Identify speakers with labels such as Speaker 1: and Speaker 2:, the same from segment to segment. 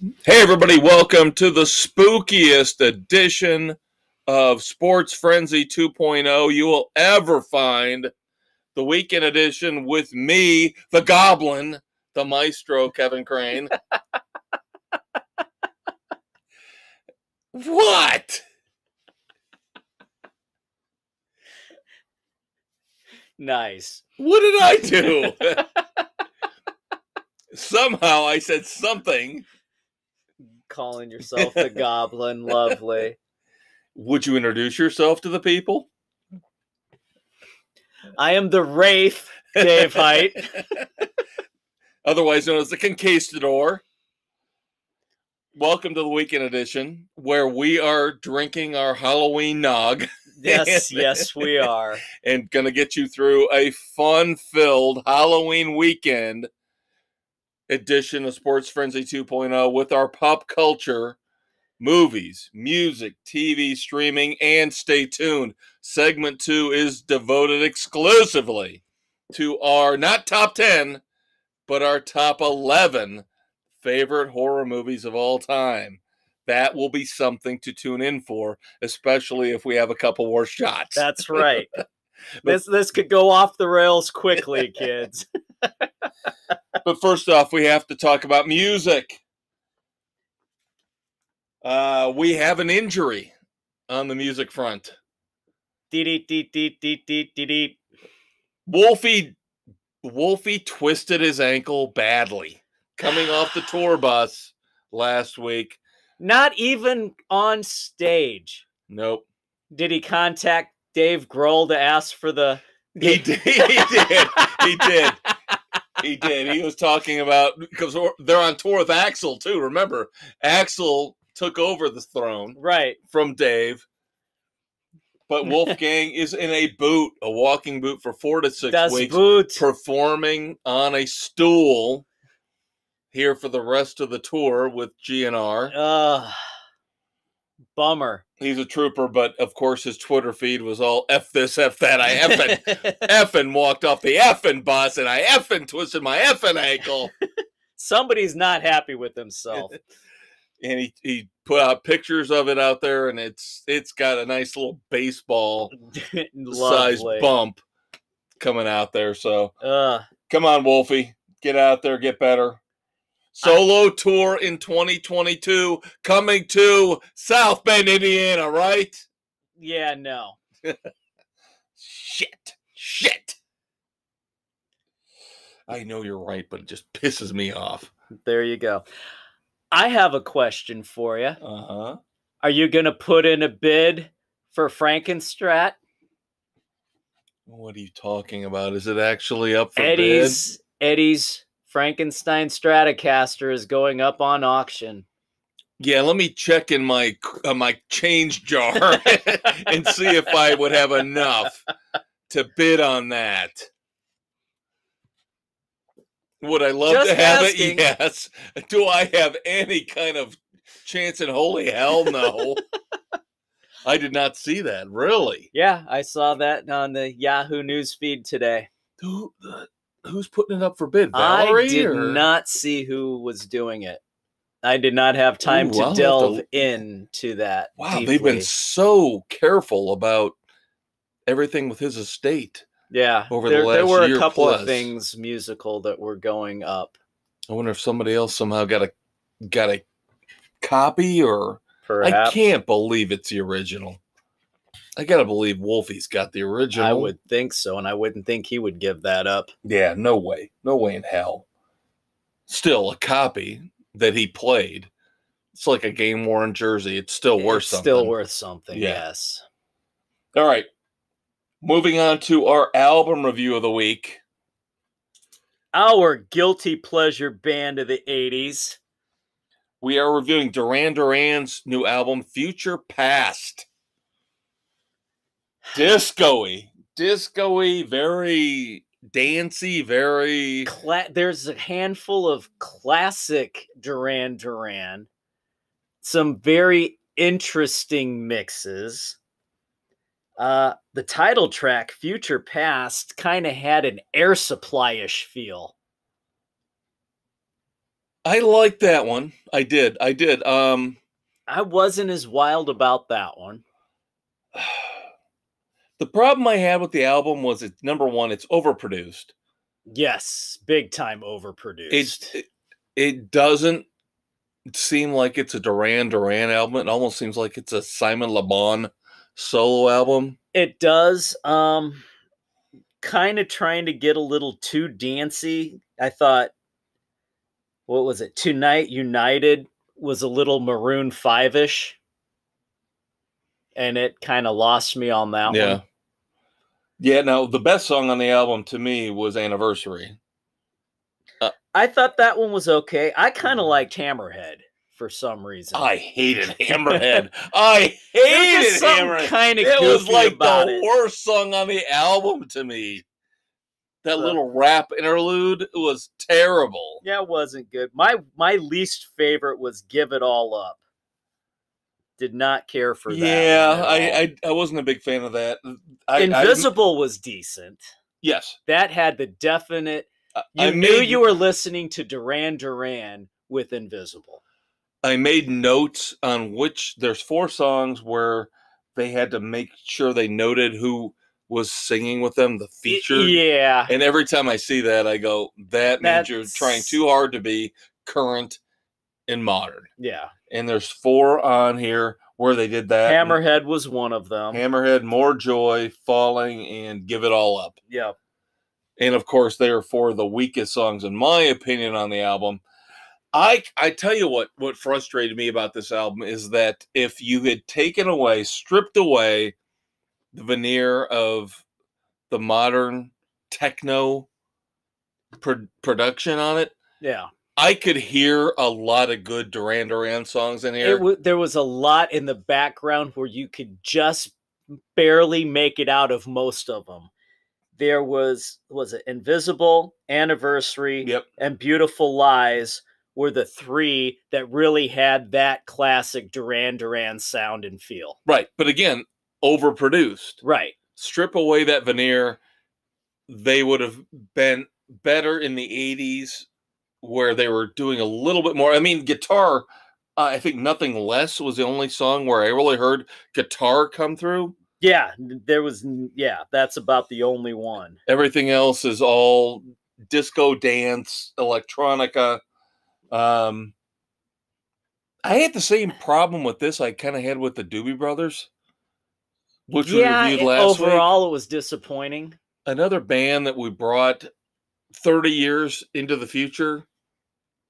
Speaker 1: Hey, everybody, welcome to the spookiest edition of Sports Frenzy 2.0 you will ever find. The weekend edition with me, the Goblin, the Maestro, Kevin Crane. What?
Speaker 2: Nice.
Speaker 1: What did I do? Somehow I said something.
Speaker 2: Calling yourself the Goblin. Lovely.
Speaker 1: Would you introduce yourself to the people?
Speaker 2: I am the Wraith, Dave Height.
Speaker 1: Otherwise known as the Conquistador. Welcome to the weekend edition, where we are drinking our Halloween nog.
Speaker 2: Yes, we are.
Speaker 1: And going to get you through a fun-filled Halloween weekend edition of Sports Frenzy 2.0 with our pop culture, movies, music, TV, streaming, and stay tuned. Segment 2 is devoted exclusively to our, not top 10, but our top 11 favorite horror movies of all time. That will be something to tune in for, especially if we have a couple more shots.
Speaker 2: That's right. This could go off the rails quickly, kids.
Speaker 1: But first off, we have to talk about music. We have an injury on the music front. Wolfie twisted his ankle badly coming off the tour bus last week.
Speaker 2: Not even on stage.
Speaker 1: Nope.
Speaker 2: Did he contact Dave Grohl to ask for the...
Speaker 1: He did. He was talking about, because they're on tour with Axl too. Remember, Axl took over the throne from Dave. But Wolfgang is in a walking boot for 4 to 6 weeks, performing on a stool here for the rest of the tour with GNR.
Speaker 2: Bummer.
Speaker 1: He's a trooper, but of course his Twitter feed was all F this, F that. I effing walked off the effing bus and I effing twisted my effing ankle.
Speaker 2: Somebody's not happy with himself.
Speaker 1: And he put out pictures of it out there, and it's got a nice little baseball size bump coming out there. So come on, Wolfie, get out there, get better. Solo tour in 2022 coming to South Bend, Indiana, right?
Speaker 2: Yeah, no.
Speaker 1: Shit. I know you're right, but it just pisses me off.
Speaker 2: There you go. I have a question for you.
Speaker 1: Uh-huh.
Speaker 2: Are you going to put in a bid for Frankenstrat?
Speaker 1: What are you talking about? Is it actually up for bid?
Speaker 2: Eddie's Frankenstein Stratocaster is going up on auction.
Speaker 1: Yeah, let me check in my change jar and see if I would have enough to bid on that. Would I love to have it? Yes. Do I have any kind of chance in holy hell? No. I did not see that. Really?
Speaker 2: Yeah, I saw that on the Yahoo News feed today.
Speaker 1: Who's putting it up for bid? Valerie?
Speaker 2: I did not see who was doing it. I did not have time to delve into that.
Speaker 1: Wow, deeply. They've been so careful about everything with his estate.
Speaker 2: Yeah,
Speaker 1: over the last year.
Speaker 2: There were a couple
Speaker 1: plus
Speaker 2: of things musical that were going up.
Speaker 1: I wonder if somebody else somehow got a copy, or
Speaker 2: perhaps.
Speaker 1: I can't believe it's the original. I gotta believe Wolfie's got the original.
Speaker 2: I would think so, and I wouldn't think he would give that up.
Speaker 1: Yeah, no way in hell. Still, a copy that he played. It's like a game-worn jersey. It's still worth something.
Speaker 2: Still worth something. Yeah. Yes.
Speaker 1: All right. Moving on to our album review of the week.
Speaker 2: Our guilty pleasure band of the 80s.
Speaker 1: We are reviewing Duran Duran's new album, Future Past. Disco-y, very dancey, very...
Speaker 2: There's a handful of classic Duran Duran. Some very interesting mixes. The title track, Future Past, kind of had an Air Supply-ish feel.
Speaker 1: I like that one. I did.
Speaker 2: I wasn't as wild about that one.
Speaker 1: The problem I had with the album was it's number one, it's overproduced.
Speaker 2: Yes, big time overproduced.
Speaker 1: It doesn't seem like it's a Duran Duran album. It almost seems like it's a Simon Le Bon solo album.
Speaker 2: It does. Kind of trying to get a little too dancey. I thought, what was it? Tonight United was a little Maroon 5-ish. And it kind of lost me on that one.
Speaker 1: Yeah, now the best song on the album to me was Anniversary.
Speaker 2: I thought that one was okay. I kind of liked Hammerhead for some reason.
Speaker 1: I hated Hammerhead. I hated Hammerhead.
Speaker 2: Kind of
Speaker 1: it was like
Speaker 2: the
Speaker 1: worst song on the album to me. That little rap interlude was terrible.
Speaker 2: Yeah, it wasn't good. My least favorite was Give It All Up. Did not care for that.
Speaker 1: Yeah, I wasn't a big fan of that.
Speaker 2: Invisible was decent.
Speaker 1: Yes.
Speaker 2: That had the definite... You knew you were listening to Duran Duran with Invisible.
Speaker 1: I made notes on there's 4 songs where they had to make sure they noted who was singing with them, the feature.
Speaker 2: Yeah.
Speaker 1: And every time I see that, I go, that means you're trying too hard to be current and modern.
Speaker 2: Yeah.
Speaker 1: And there's 4 on here where they did that.
Speaker 2: Hammerhead was one of them.
Speaker 1: Hammerhead, More Joy, Falling, and Give It All Up.
Speaker 2: Yeah.
Speaker 1: And of course, they are 4 of the weakest songs, in my opinion, on the album. I tell you what frustrated me about this album is that if you had stripped away the veneer of the modern techno production on it,
Speaker 2: yeah,
Speaker 1: I could hear a lot of good Duran Duran songs in here.
Speaker 2: There was a lot in the background where you could just barely make it out of most of them. There was it Invisible, Anniversary, and Beautiful Lies were the 3 that really had that classic Duran Duran sound and feel.
Speaker 1: Right. But again, overproduced.
Speaker 2: Right.
Speaker 1: Strip away that veneer, they would have been better in the 80s where they were doing a little bit more. I mean, guitar, I think Nothing Less was the only song where I really heard guitar come through.
Speaker 2: Yeah, that's about the only one.
Speaker 1: Everything else is all disco dance, electronica. I had the same problem with this I kind of had with the Doobie Brothers, which we reviewed last week.
Speaker 2: Overall, it was disappointing.
Speaker 1: Another band that we brought 30 years into the future.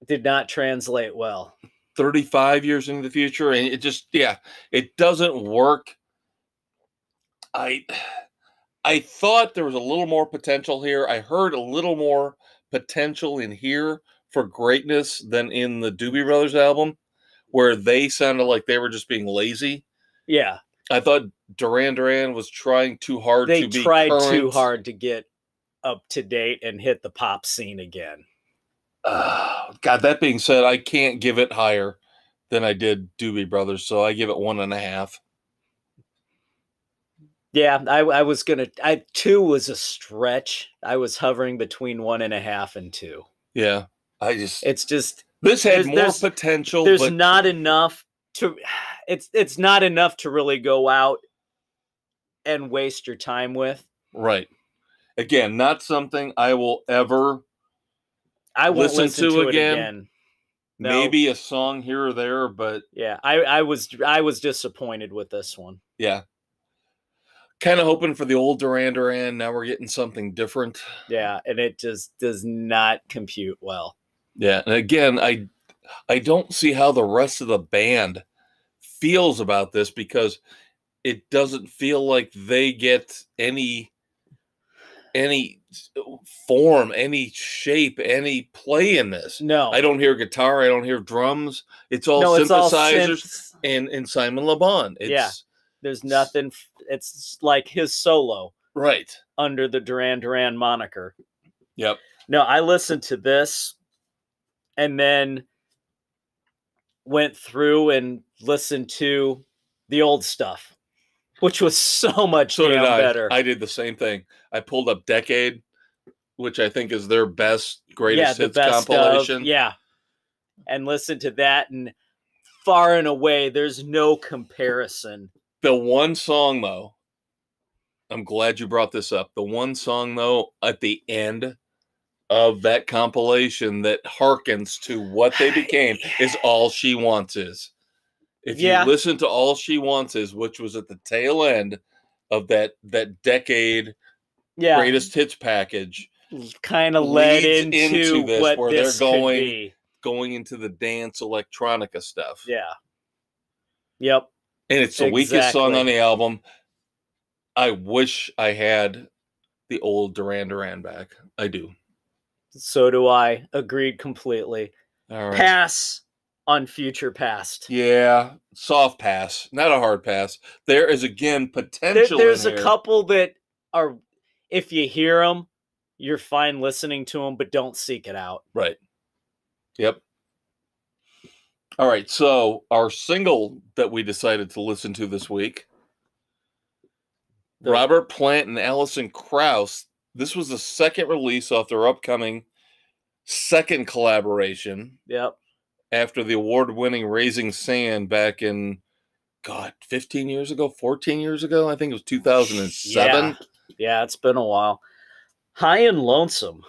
Speaker 2: Did not translate well.
Speaker 1: 35 years into the future, and it just, it doesn't work. I thought there was a little more potential here. I heard a little more potential in here for greatness than in the Doobie Brothers album, where they sounded like they were just being lazy.
Speaker 2: Yeah.
Speaker 1: I thought Duran Duran was trying too hard to be
Speaker 2: They tried too hard to get up to date and hit the pop scene again.
Speaker 1: God, that being said, I can't give it higher than I did Doobie Brothers, so I give it 1.5.
Speaker 2: Yeah, I was gonna. 2 was a stretch. I was hovering between 1.5 and 2.
Speaker 1: Yeah,
Speaker 2: it's just
Speaker 1: this had more potential.
Speaker 2: There's not enough to. It's not enough to really go out and waste your time with.
Speaker 1: Right. Again, not something I will ever.
Speaker 2: I won't listen to it again.
Speaker 1: No. Maybe a song here or there, but
Speaker 2: yeah, I was disappointed with this one.
Speaker 1: Yeah. Kind of hoping for the old Duran Duran. Now we're getting something different.
Speaker 2: Yeah, and it just does not compute well.
Speaker 1: Yeah, and again, I don't see how the rest of the band feels about this because it doesn't feel like they get any form, any shape, any play in this.
Speaker 2: No.
Speaker 1: I don't hear guitar. I don't hear drums. It's all synthesizers and Simon Le Bon.
Speaker 2: There's nothing. It's like his solo.
Speaker 1: Right.
Speaker 2: Under the Duran Duran moniker.
Speaker 1: Yep.
Speaker 2: No, I listened to this and then went through and listened to the old stuff, which was so much better.
Speaker 1: I did the same thing. I pulled up Decade, which I think is their greatest hits compilation.
Speaker 2: and listen to that, and far and away, there's no comparison.
Speaker 1: The one song, though, I'm glad you brought this up. The one song, though, at the end of that compilation that harkens to what they became is All She Wants Is. If you listen to All She Wants Is, which was at the tail end of that decade greatest hits package,
Speaker 2: kind of led into
Speaker 1: this,
Speaker 2: what
Speaker 1: where
Speaker 2: this
Speaker 1: they're
Speaker 2: going
Speaker 1: into the dance electronica stuff.
Speaker 2: Yeah. Yep.
Speaker 1: And it's the weakest song on the album. I wish I had the old Duran Duran back. I do.
Speaker 2: So do I. Agreed completely.
Speaker 1: All right.
Speaker 2: Pass on Future Past.
Speaker 1: Yeah, soft pass, not a hard pass. There is, again, potential.
Speaker 2: There's a couple that are, if you hear them, you're fine listening to them, but don't seek it out.
Speaker 1: Right. Yep. All right, so our single that we decided to listen to this week, Robert Plant and Alison Krauss. This was the second release off their upcoming second collaboration.
Speaker 2: Yep.
Speaker 1: After the award-winning Raising Sand back in, 15 years ago, 14 years ago? I think it was 2007.
Speaker 2: Yeah, it's been a while. High and Lonesome.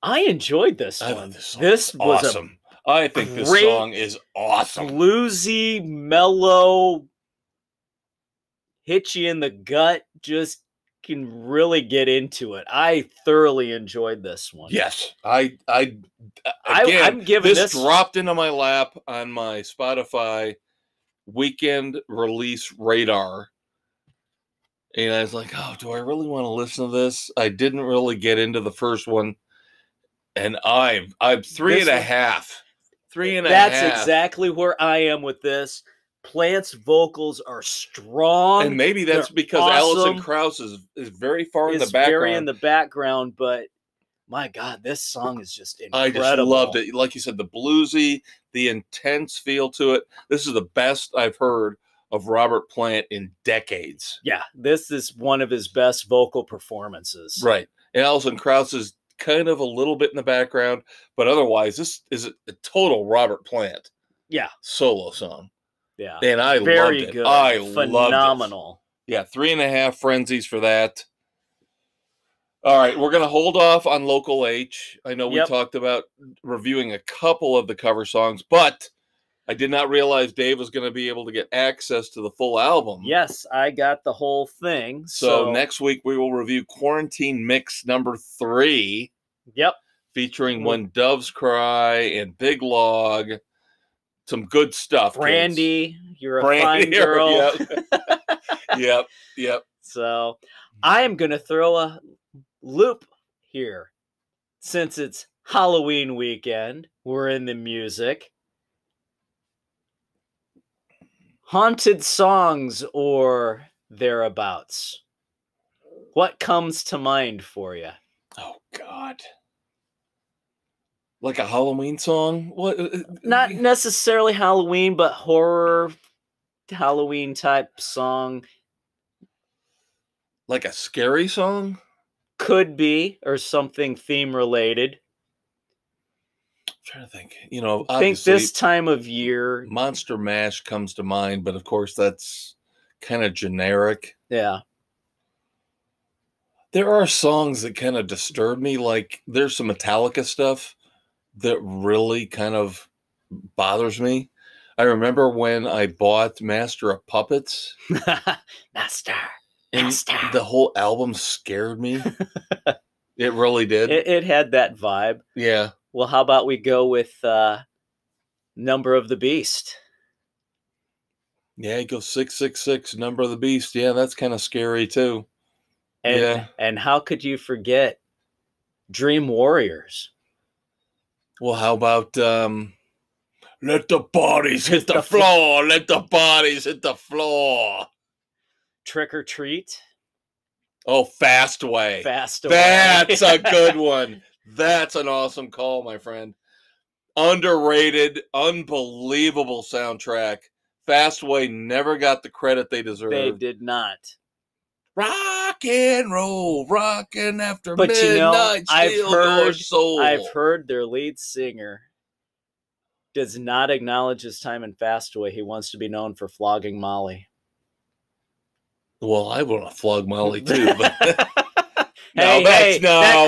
Speaker 2: I enjoyed this one. This was
Speaker 1: awesome. I think this song is awesome.
Speaker 2: Bluesy, mellow, hit you in the gut, just can really get into it. I thoroughly enjoyed this one.
Speaker 1: Yes. I'm giving this dropped into my lap on my Spotify weekend release radar. And I was like, oh, do I really want to listen to this? I didn't really get into the first one. And I'm 3.5. 3.5.
Speaker 2: That's exactly where I am with this. Plant's vocals are strong.
Speaker 1: And maybe that's because awesome. Alison Krauss is very far in the background.
Speaker 2: Very in the background, but my God, this song is just incredible.
Speaker 1: I just loved it. Like you said, the bluesy, the intense feel to it. This is the best I've heard of Robert Plant in decades.
Speaker 2: Yeah, this is one of his best vocal performances.
Speaker 1: Right. And Alison Krauss is kind of a little bit in the background, but otherwise, this is a total Robert Plant solo song.
Speaker 2: Yeah.
Speaker 1: And I loved it.
Speaker 2: Good.
Speaker 1: I
Speaker 2: Phenomenal.
Speaker 1: Loved it. Yeah, 3.5 frenzies for that. All right, we're going to hold off on Local H. I know we talked about reviewing a couple of the cover songs, but I did not realize Dave was going to be able to get access to the full album.
Speaker 2: Yes, I got the whole thing.
Speaker 1: So next week we will review Quarantine Mix number 3.
Speaker 2: Yep.
Speaker 1: Featuring When Doves Cry and Big Log. Some good stuff.
Speaker 2: Brandy, kids. You're a fine girl.
Speaker 1: Yep.
Speaker 2: So I am going to throw a loop here. Since it's Halloween weekend, we're in the music. Haunted songs or thereabouts. What comes to mind for you?
Speaker 1: Oh, God. Like a Halloween song? What?
Speaker 2: Not necessarily Halloween, but horror Halloween type song.
Speaker 1: Like a scary song?
Speaker 2: Could be, or something theme related.
Speaker 1: I'm trying to think. You know,
Speaker 2: I think this time of year,
Speaker 1: Monster Mash comes to mind, but of course that's kind of generic.
Speaker 2: Yeah.
Speaker 1: There are songs that kind of disturb me. Like there's some Metallica stuff that really kind of bothers me. I remember when I bought Master of Puppets.
Speaker 2: Master.
Speaker 1: The whole album scared me. It really did.
Speaker 2: It had that vibe.
Speaker 1: Yeah.
Speaker 2: Well, how about we go with Number of the Beast?
Speaker 1: Yeah, it goes 666, Number of the Beast. Yeah, that's kind of scary too.
Speaker 2: And how could you forget Dream Warriors?
Speaker 1: Well, how about Let the Bodies Hit the Floor? Let the Bodies Hit the Floor.
Speaker 2: Trick or Treat?
Speaker 1: Oh, Fast Way.
Speaker 2: Fast Way.
Speaker 1: That's a good one. That's an awesome call, my friend. Underrated, unbelievable soundtrack. Fast Way never got the credit they deserved.
Speaker 2: They did not.
Speaker 1: Rock and roll, rocking after
Speaker 2: But
Speaker 1: midnight, steal your soul.
Speaker 2: I've heard their lead singer does not acknowledge his time in Fastaway. He wants to be known for flogging Molly.
Speaker 1: Well, I want to flog Molly too, but
Speaker 2: that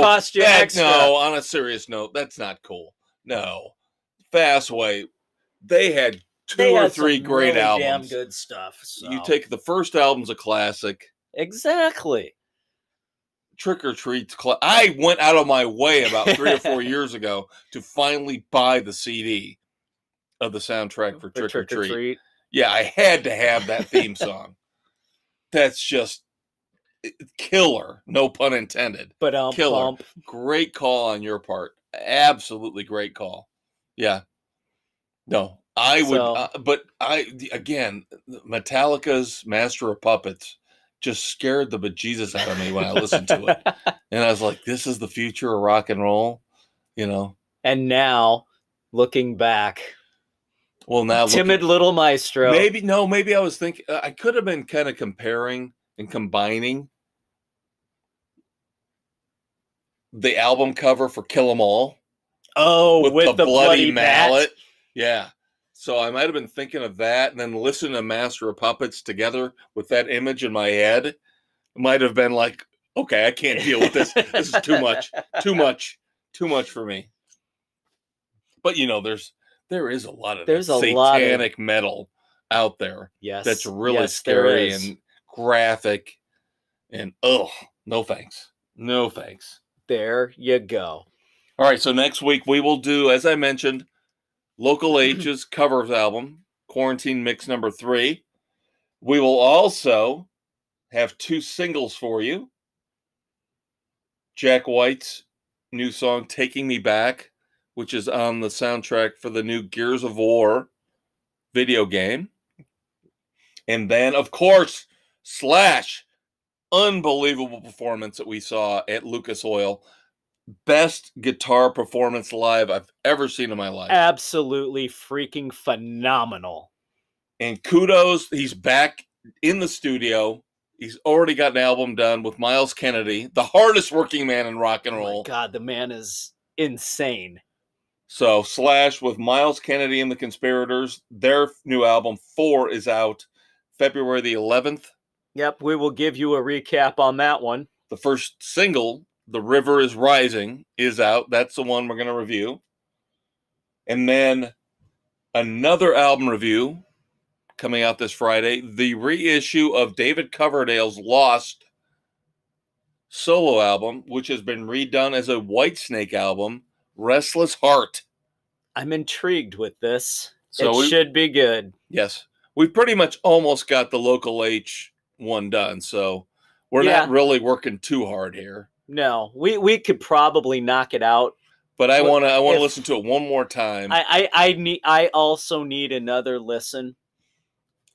Speaker 2: cost you extra.
Speaker 1: No, on a serious note, that's not cool. No, Fastway, they had two or three great
Speaker 2: really
Speaker 1: albums.
Speaker 2: Damn good stuff. So.
Speaker 1: You take the first album's a classic.
Speaker 2: Exactly.
Speaker 1: Trick or Treat's I went out of my way about 3 or 4 years ago to finally buy the CD of the soundtrack for Trick or Treat. Yeah, I had to have that theme song. That's just killer, no pun intended.
Speaker 2: But
Speaker 1: killer. Great call on your part. Absolutely great call. Yeah. No, I would, but again, Metallica's Master of Puppets just scared the bejesus out of me when I listened to it. And I was like, this is the future of rock and roll, you know?
Speaker 2: And now, looking back,
Speaker 1: well, now
Speaker 2: timid little maestro.
Speaker 1: Maybe I was thinking, I could have been kind of comparing and combining the album cover for Kill 'Em All.
Speaker 2: Oh, with the bloody mallet. Bat.
Speaker 1: Yeah. So I might have been thinking of that and then listening to Master of Puppets together with that image in my head. It might have been like, okay, I can't deal with this. This is too much. Too much for me. But there is a lot of satanic metal out there.
Speaker 2: Yes.
Speaker 1: That's really scary and graphic. And no thanks. No thanks.
Speaker 2: There you go.
Speaker 1: All right, so next week we will do, as I mentioned, Local H's covers album, Quarantine Mix number 3. We will also have 2 singles for you. Jack White's new song, Taking Me Back, which is on the soundtrack for the new Gears of War video game. And then, of course, Slash, unbelievable performance that we saw at Lucas Oil. Best guitar performance live I've ever seen in my life.
Speaker 2: Absolutely freaking phenomenal.
Speaker 1: And kudos, he's back in the studio. He's already got an album done with Miles Kennedy, the hardest working man in rock and roll.
Speaker 2: Oh my God, the man is insane.
Speaker 1: So Slash with Miles Kennedy and the Conspirators, their new album 4 is out February the 11th.
Speaker 2: Yep, we will give you a recap on that one.
Speaker 1: The first single, The River is Rising, is out. That's the one we're going to review. And then another album review coming out this Friday, the reissue of David Coverdale's Lost solo album, which has been redone as a Whitesnake album, Restless Heart.
Speaker 2: I'm intrigued with this. So it should be good.
Speaker 1: Yes. We pretty much almost got the Local H one done, so we're not really working too hard here.
Speaker 2: No, we could probably knock it out.
Speaker 1: But I want to listen to it one more time.
Speaker 2: I also need another listen.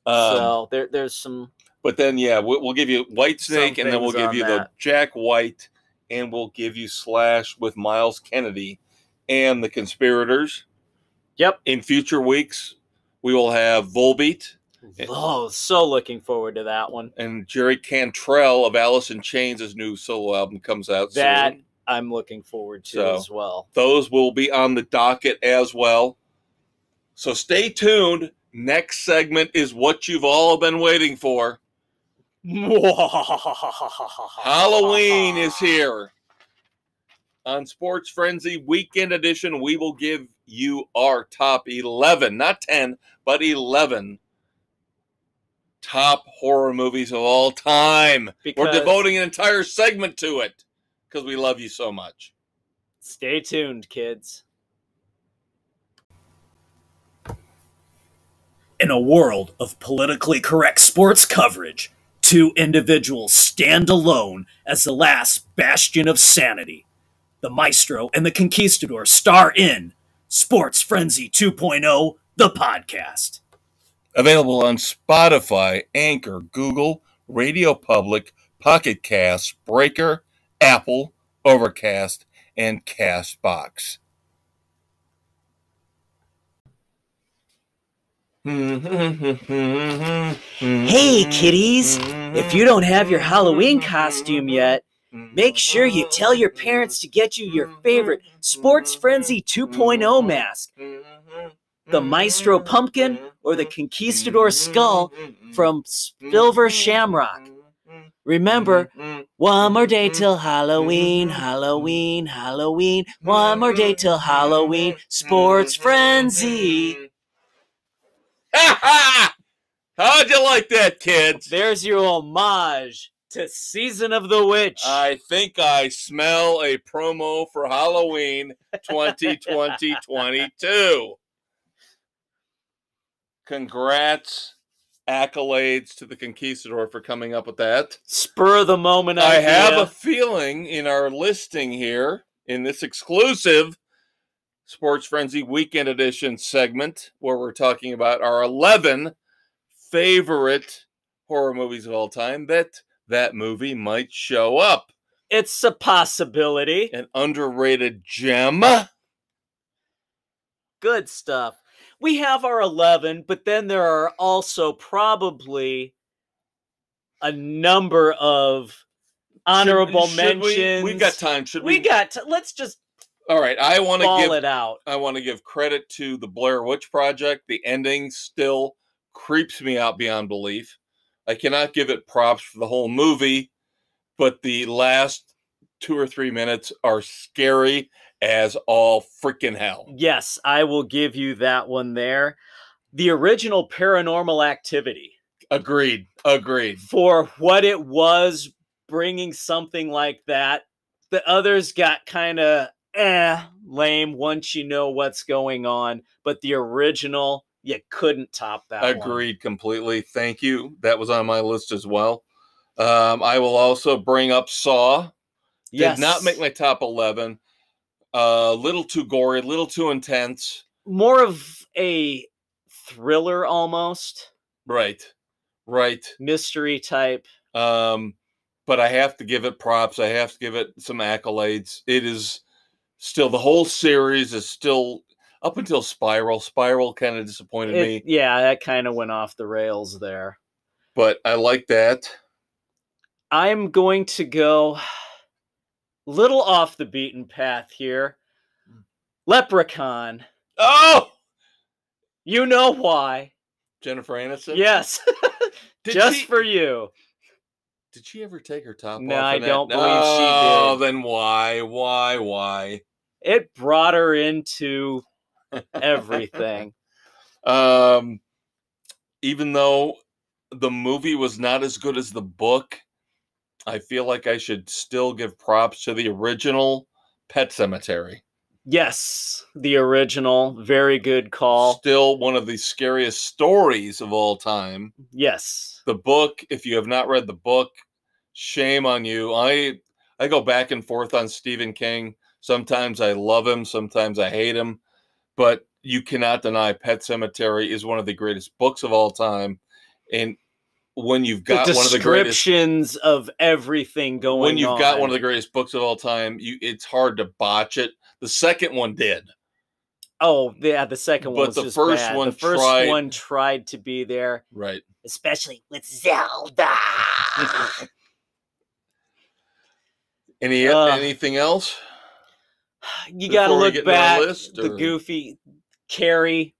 Speaker 2: So there's some.
Speaker 1: But then we'll give you Whitesnake, and then we'll give you the Jack White, and we'll give you Slash with Miles Kennedy and the Conspirators.
Speaker 2: Yep.
Speaker 1: In future weeks, we will have Volbeat.
Speaker 2: Oh, so looking forward to that one.
Speaker 1: And Jerry Cantrell of Alice in Chains' new solo album comes out soon.
Speaker 2: I'm looking forward to as well.
Speaker 1: Those will be on the docket as well. So stay tuned. Next segment is what you've all been waiting for. Halloween is here. On Sports Frenzy Weekend Edition, we will give you our top 11, not 10, but 11 top horror movies of all time. We're devoting an entire segment to it because we love you so much.
Speaker 2: Stay tuned, kids. In a world of politically correct sports coverage, 2 individuals stand alone as the last bastion of sanity. The Maestro and the Conquistador star in Sports Frenzy 2.0, the podcast.
Speaker 1: Available on Spotify, Anchor, Google, Radio Public, Pocket Cast, Breaker, Apple, Overcast, and CastBox.
Speaker 2: Hey, kiddies, if you don't have your Halloween costume yet, make sure you tell your parents to get you your favorite Sports Frenzy 2.0 mask, the Maestro Pumpkin or the Conquistador Skull from Silver Shamrock. Remember, one more day till Halloween, Halloween, Halloween. One more day till Halloween, Sports Frenzy.
Speaker 1: Ha ha! How'd you like that, kids?
Speaker 2: There's your homage to Season of the Witch.
Speaker 1: I think I smell a promo for Halloween 2020-22. Congrats, accolades to the Conquistador for coming up with that.
Speaker 2: Spur of the moment idea.
Speaker 1: I have a feeling in our listing here, in this exclusive Sports Frenzy Weekend Edition segment, where we're talking about our 11 favorite horror movies of all time, that movie might show up.
Speaker 2: It's a possibility.
Speaker 1: An underrated gem.
Speaker 2: Good stuff. We have our 11, but then there are also probably a number of honorable mentions.
Speaker 1: We've got time.
Speaker 2: Let's just
Speaker 1: all right. I want to
Speaker 2: ball it out.
Speaker 1: I want to give credit to the Blair Witch Project. The ending still creeps me out beyond belief. I cannot give it props for the whole movie, but the last 2 or 3 minutes are scary as all freaking hell.
Speaker 2: Yes, I will give you that one there. The original Paranormal Activity.
Speaker 1: Agreed.
Speaker 2: For what it was, bringing something like that. The others got kind of lame once you know what's going on. But the original, you couldn't top that one.
Speaker 1: Agreed completely. Thank you. That was on my list as well. I will also bring up Saw.
Speaker 2: Yes.
Speaker 1: Did not make my top 11. Little too gory, little too intense.
Speaker 2: More of a thriller almost.
Speaker 1: Right.
Speaker 2: Mystery type.
Speaker 1: But I have to give it props. I have to give it some accolades. It is still, the whole series is still, up until Spiral. Spiral kind of disappointed me.
Speaker 2: Yeah, that kind of went off the rails there.
Speaker 1: But I like that.
Speaker 2: I'm going to go little off the beaten path here. Leprechaun.
Speaker 1: Oh!
Speaker 2: You know why.
Speaker 1: Jennifer Aniston?
Speaker 2: Yes. For you.
Speaker 1: Did she ever take her top off?
Speaker 2: No, I don't believe she did.
Speaker 1: Oh, then why?
Speaker 2: It brought her into everything.
Speaker 1: Even though the movie was not as good as the book, I feel like I should still give props to the original Pet Sematary.
Speaker 2: Yes, the original. Very good call.
Speaker 1: Still one of the scariest stories of all time.
Speaker 2: Yes.
Speaker 1: The book, if you have not read the book, shame on you. I go back and forth on Stephen King. Sometimes I love him, sometimes I hate him. But you cannot deny Pet Sematary is one of the greatest books of all time. And when you've got one of the greatest
Speaker 2: descriptions of everything going on.
Speaker 1: When you've got one of the greatest books of all time, it's hard to botch it. The second one did.
Speaker 2: Oh, yeah, the second one was just bad. The first one tried to be there.
Speaker 1: Right.
Speaker 2: Especially with Zelda.
Speaker 1: Anything else?
Speaker 2: You got to look back. The Goofy Carrie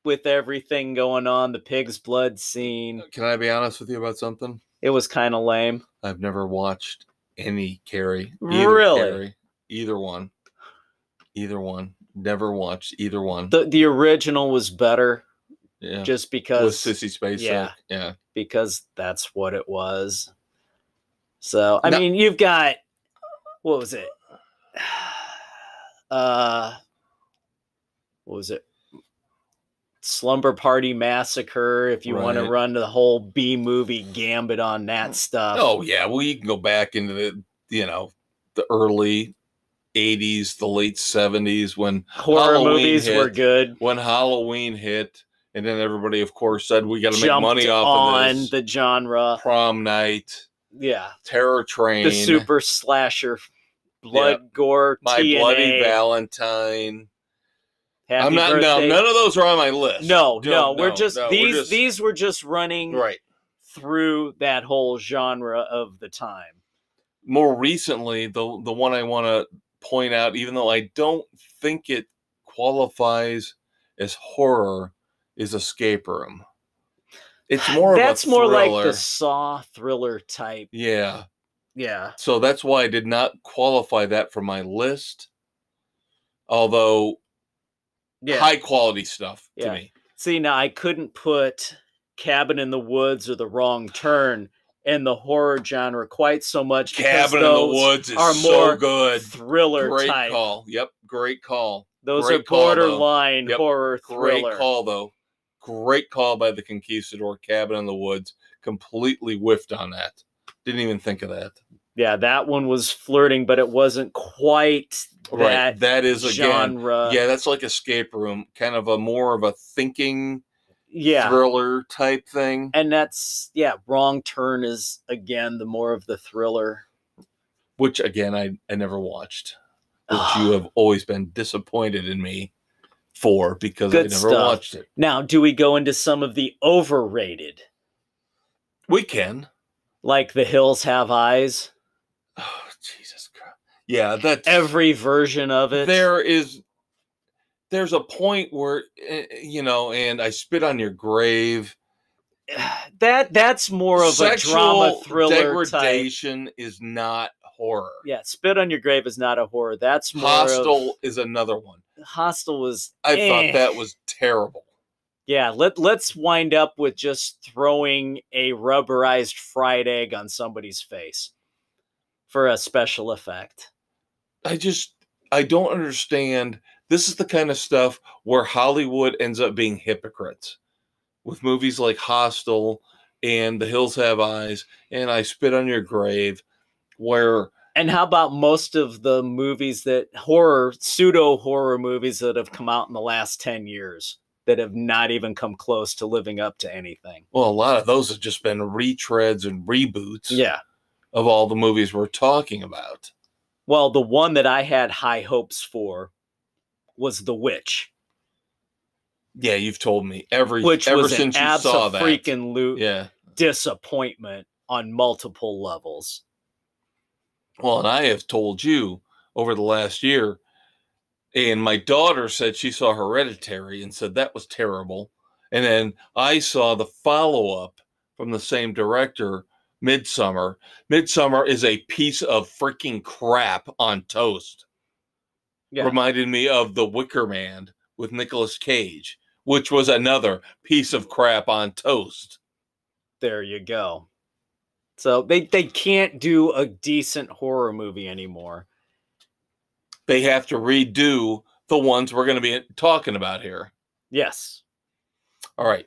Speaker 2: with everything going on, the pig's blood scene.
Speaker 1: Can I be honest with you about something?
Speaker 2: It was kind of lame.
Speaker 1: I've never watched any Carrie.
Speaker 2: Really?
Speaker 1: Carrie, either one. Never watched either one.
Speaker 2: The original was better.
Speaker 1: Yeah.
Speaker 2: Just because.
Speaker 1: With Sissy Spacek. Yeah.
Speaker 2: Because that's what it was. So, I mean, you've got, what was it? What was it? Slumber Party Massacre, if you want to run the whole B-movie gambit on that stuff.
Speaker 1: Oh, yeah. Well, you can go back into the early 80s, the late 70s when
Speaker 2: horror movies were good.
Speaker 1: When Halloween hit, and then everybody, of course, said we got to make money off of this.
Speaker 2: The genre.
Speaker 1: Prom Night.
Speaker 2: Yeah.
Speaker 1: Terror Train.
Speaker 2: The super slasher, blood, gore,
Speaker 1: My
Speaker 2: TNA.
Speaker 1: Bloody Valentine.
Speaker 2: Happy
Speaker 1: I'm not.
Speaker 2: birthday.
Speaker 1: No, none of those are on my list.
Speaker 2: No. These were just running
Speaker 1: right
Speaker 2: through that whole genre of the time.
Speaker 1: More recently, the one I want to point out, even though I don't think it qualifies as horror, is Escape Room. It's more
Speaker 2: that's
Speaker 1: of a thriller.
Speaker 2: More like the Saw thriller type.
Speaker 1: Yeah.
Speaker 2: Yeah.
Speaker 1: So that's why I did not qualify that for my list. Although high quality stuff to me.
Speaker 2: See, now I couldn't put Cabin in the Woods or The Wrong Turn in the horror genre quite so much.
Speaker 1: Cabin in the Woods is so good.
Speaker 2: Thriller
Speaker 1: great
Speaker 2: type.
Speaker 1: Call. Yep, great call.
Speaker 2: Those
Speaker 1: great
Speaker 2: are borderline horror thriller.
Speaker 1: Great call, though. Great call by the Conquistador. Cabin in the Woods. Completely whiffed on that. Didn't even think of that.
Speaker 2: Yeah, that one was flirting, but it wasn't quite that
Speaker 1: That is
Speaker 2: genre.
Speaker 1: Again, yeah, that's like Escape Room, kind of a more of a thinking thriller type thing.
Speaker 2: And that's Wrong Turn is again the more of the thriller.
Speaker 1: Which again I never watched. Which you have always been disappointed in me for because I never watched it.
Speaker 2: Now, do we go into some of the overrated?
Speaker 1: We can.
Speaker 2: Like The Hills Have Eyes.
Speaker 1: Oh, Jesus Christ. Yeah, that's
Speaker 2: every version of it.
Speaker 1: There's a point where, and I Spit on Your Grave.
Speaker 2: That's more of a drama thriller
Speaker 1: degradation type. Is not horror.
Speaker 2: Yeah, Spit on Your Grave is not a horror. That's more
Speaker 1: Hostel is another one.
Speaker 2: Hostel was...
Speaker 1: I thought that was terrible.
Speaker 2: Yeah, let's wind up with just throwing a rubberized fried egg on somebody's face for a special effect.
Speaker 1: I don't understand. This is the kind of stuff where Hollywood ends up being hypocrites with movies like Hostel and The Hills Have Eyes and I Spit on Your Grave, where...
Speaker 2: And how about most of the movies pseudo horror movies that have come out in the last 10 years that have not even come close to living up to anything?
Speaker 1: Well, a lot of those have just been retreads and reboots.
Speaker 2: Yeah.
Speaker 1: Of all the movies we're talking about.
Speaker 2: Well, the one that I had high hopes for was The Witch.
Speaker 1: Yeah, you've told me ever since you saw that.
Speaker 2: Freaking disappointment on multiple levels.
Speaker 1: Well, and I have told you over the last year, and my daughter said she saw Hereditary and said that was terrible. And then I saw the follow-up from the same director, Midsummer. Midsummer is a piece of freaking crap on toast. Yeah. Reminded me of The Wicker Man with Nicolas Cage, which was another piece of crap on toast.
Speaker 2: There you go. So they can't do a decent horror movie anymore.
Speaker 1: They have to redo the ones we're going to be talking about here.
Speaker 2: Yes.
Speaker 1: All right.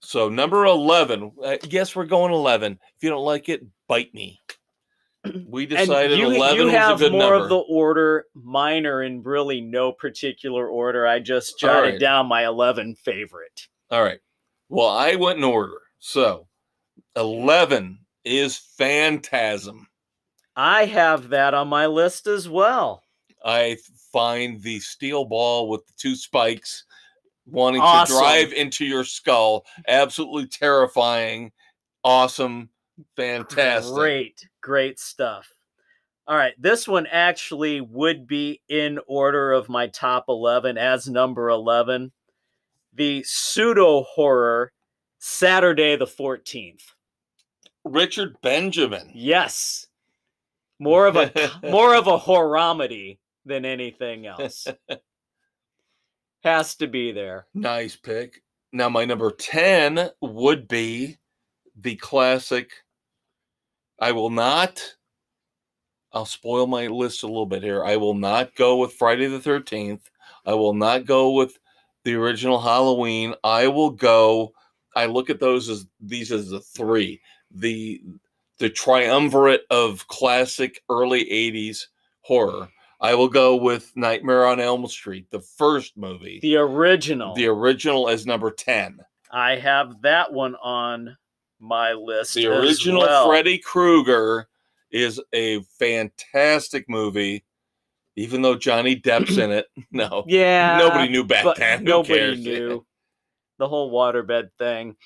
Speaker 1: So number 11. Yes, we're going 11. If you don't like it, bite me. We decided 11 was a good number.
Speaker 2: You have more of the order. Mine are in really no particular order. I just jotted down my 11 favorite.
Speaker 1: All right. Well, I went in order. So 11 is Phantasm.
Speaker 2: I have that on my list as well.
Speaker 1: I find the steel ball with the two spikes wanting to drive into your skull absolutely terrifying, awesome, fantastic.
Speaker 2: Great stuff. All right, this one actually would be in order of my top 11 as number 11. The pseudo horror Saturday the 14th.
Speaker 1: Richard Benjamin.
Speaker 2: Yes. More of a horromedy than anything else. Has to be there.
Speaker 1: Nice pick. Now my number 10 would be the classic. I'll spoil my list a little bit here. I will not go with Friday the 13th. I will not go with the original Halloween. I look at those as the three. The triumvirate of classic early 80s horror. I will go with Nightmare on Elm Street, the first movie.
Speaker 2: The original.
Speaker 1: The original as number 10.
Speaker 2: I have that one on my list.
Speaker 1: The original Freddy Krueger is a fantastic movie. Even though Johnny Depp's in it. No.
Speaker 2: Yeah.
Speaker 1: Nobody knew back then. Who
Speaker 2: nobody
Speaker 1: cares?
Speaker 2: knew. The whole waterbed thing.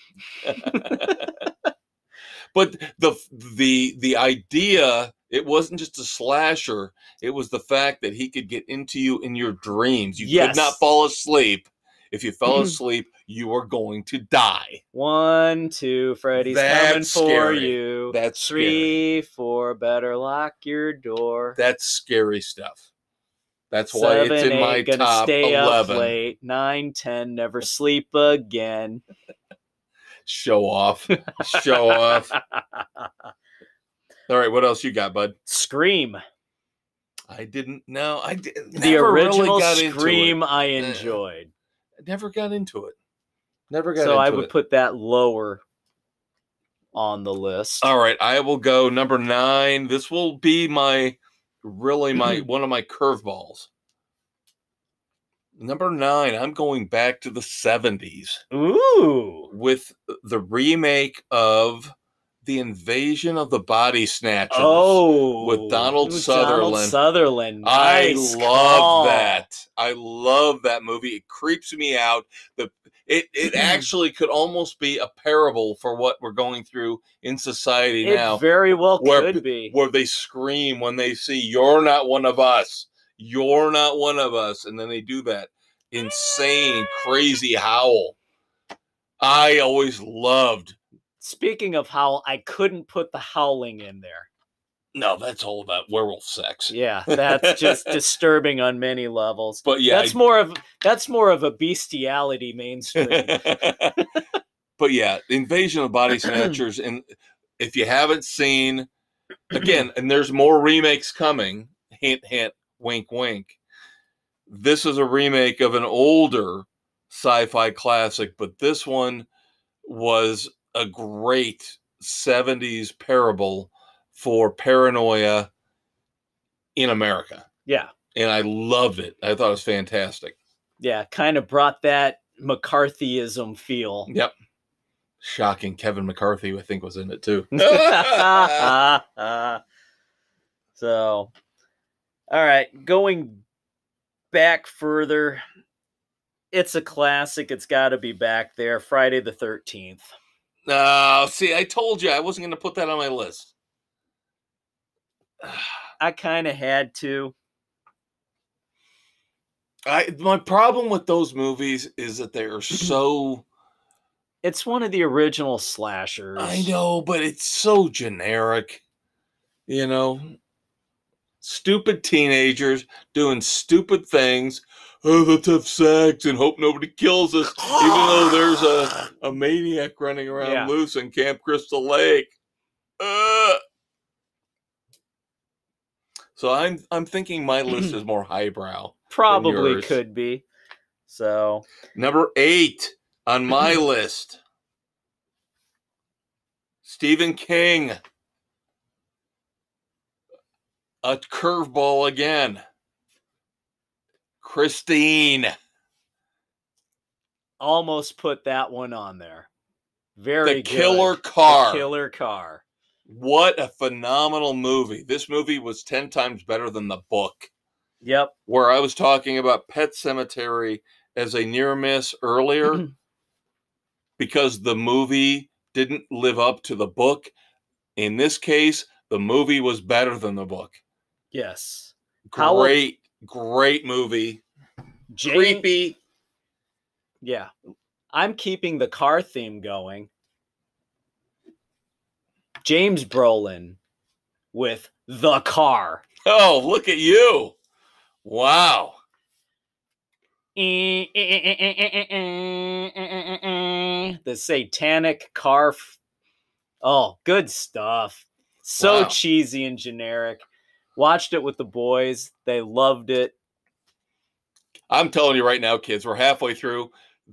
Speaker 1: But the idea, it wasn't just a slasher. It was the fact that he could get into you in your dreams. You could not fall asleep. If you fell asleep, you were going to die.
Speaker 2: 1, 2, Freddy's coming for you.
Speaker 1: That's
Speaker 2: 3, 4, better lock your door.
Speaker 1: That's scary stuff. That's why it's in my
Speaker 2: gonna
Speaker 1: top
Speaker 2: stay
Speaker 1: 11.
Speaker 2: Up late. 9, 10, never sleep again.
Speaker 1: Show off. Show off. All right, what else you got, bud?
Speaker 2: Scream.
Speaker 1: I didn't know.
Speaker 2: The original really Scream I enjoyed.
Speaker 1: Never got into it. So
Speaker 2: I would put that lower on the list.
Speaker 1: All right, I will go number 9. This will be my one of my curveballs. Number 9, I'm going back to the 70s.
Speaker 2: Ooh.
Speaker 1: With the remake of The Invasion of the Body Snatchers.
Speaker 2: Oh.
Speaker 1: With Donald Sutherland.
Speaker 2: Donald Sutherland.
Speaker 1: Nice love that. I love that movie. It creeps me out. It actually could almost be a parable for what we're going through in society now.
Speaker 2: It very well could be.
Speaker 1: Where they scream when they see, "You're not one of us. You're not one of us." And then they do that insane, crazy howl. I always loved.
Speaker 2: Speaking of howl, I couldn't put the howling in there.
Speaker 1: No, that's all about werewolf sex.
Speaker 2: Yeah, that's just disturbing on many levels.
Speaker 1: But yeah,
Speaker 2: that's more of a bestiality mainstream.
Speaker 1: But yeah, Invasion of Body Snatchers, and if you haven't seen, again, and there's more remakes coming. Hint, hint, wink, wink. This is a remake of an older sci-fi classic, but this one was a great 70s parable for paranoia in America.
Speaker 2: Yeah.
Speaker 1: And I loved it. I thought it was fantastic.
Speaker 2: Yeah, kind of brought that McCarthyism feel.
Speaker 1: Yep. Shocking. Kevin McCarthy, I think, was in it too.
Speaker 2: So, all right, going back further, it's a classic. It's got to be back there. Friday the 13th.
Speaker 1: No, see, I told you I wasn't going to put that on my list.
Speaker 2: I kind of had to.
Speaker 1: My problem with those movies is that they are so...
Speaker 2: It's one of the original slashers.
Speaker 1: I know, but it's so generic. You know? Stupid teenagers doing stupid things. Oh, let's have sex and hope nobody kills us. Even though there's a maniac running around loose in Camp Crystal Lake. So I'm thinking my list is more highbrow.
Speaker 2: Probably could be. So
Speaker 1: number 8 on my list. Stephen King. A curveball again. Christine.
Speaker 2: Almost put that one on there. Very good.
Speaker 1: Killer Car.
Speaker 2: The Killer Car.
Speaker 1: What a phenomenal movie. This movie was 10 times better than the book.
Speaker 2: Yep.
Speaker 1: Where I was talking about Pet Sematary as a near miss earlier because the movie didn't live up to the book. In this case, the movie was better than the book.
Speaker 2: Yes.
Speaker 1: Great movie. Creepy.
Speaker 2: Yeah. I'm keeping the car theme going. James Brolin with The Car.
Speaker 1: Oh, look at you. Wow.
Speaker 2: The satanic car. Oh, good stuff. So cheesy and generic. Watched it with the boys. They loved it.
Speaker 1: I'm telling you right now, kids, we're halfway through.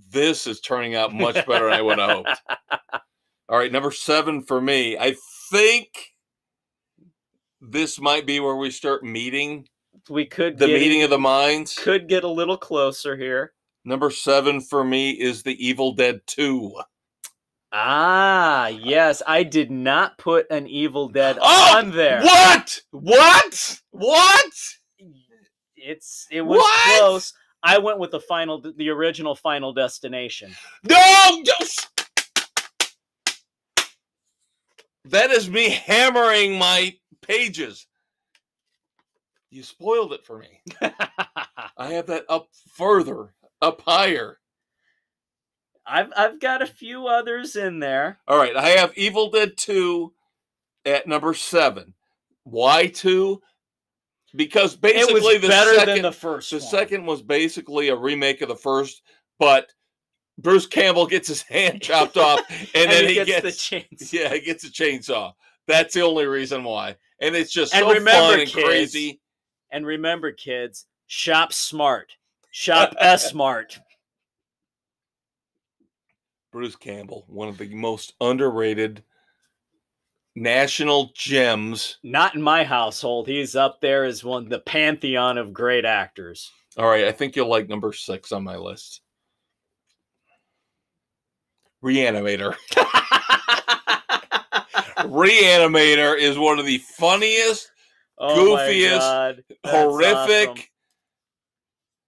Speaker 1: This is turning out much better than I would have hoped. All right, number 7 for me. I think this might be where we start meeting.
Speaker 2: We could
Speaker 1: meeting of the minds.
Speaker 2: Could get a little closer here.
Speaker 1: Number 7 for me is The Evil Dead 2.
Speaker 2: Ah, yes. I did not put an Evil Dead on there.
Speaker 1: What?
Speaker 2: It was close. I went with the original Final Destination.
Speaker 1: No! That is me hammering my pages. You spoiled it for me. I have that up further, up higher.
Speaker 2: I've got a few others in there.
Speaker 1: All right, I have Evil Dead 2 at number 7. Why 2? Because basically
Speaker 2: it was better than the first.
Speaker 1: The second was basically a remake of the first, but Bruce Campbell gets his hand chopped off, and then he gets the chainsaw. Yeah, he gets a chainsaw. That's the only reason why. And it's just so fun and crazy.
Speaker 2: And remember, kids, shop smart. Shop S-smart.
Speaker 1: Bruce Campbell, one of the most underrated national gems.
Speaker 2: Not in my household. He's up there as the pantheon of great actors.
Speaker 1: All right, I think you'll like number 6 on my list. Reanimator. Reanimator is one of the funniest, goofiest, horrific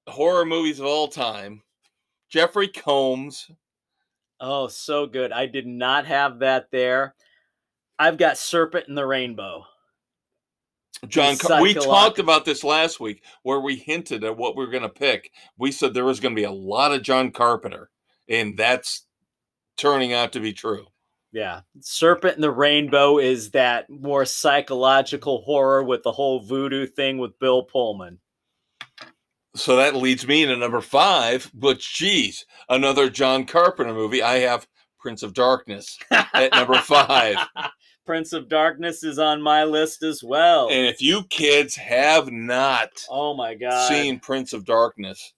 Speaker 1: horror movies of all time. Jeffrey Combs.
Speaker 2: Oh, so good. I did not have that there. I've got Serpent in the Rainbow.
Speaker 1: We talked about this last week where we hinted at what we were going to pick. We said there was going to be a lot of John Carpenter, and that's turning out to be true.
Speaker 2: Yeah. Serpent in the Rainbow is that more psychological horror with the whole voodoo thing with Bill Pullman.
Speaker 1: So that leads me into number 5, but geez, another John Carpenter movie. I have Prince of Darkness at number 5.
Speaker 2: Prince of Darkness is on my list as well.
Speaker 1: And if you kids have not seen Prince of Darkness,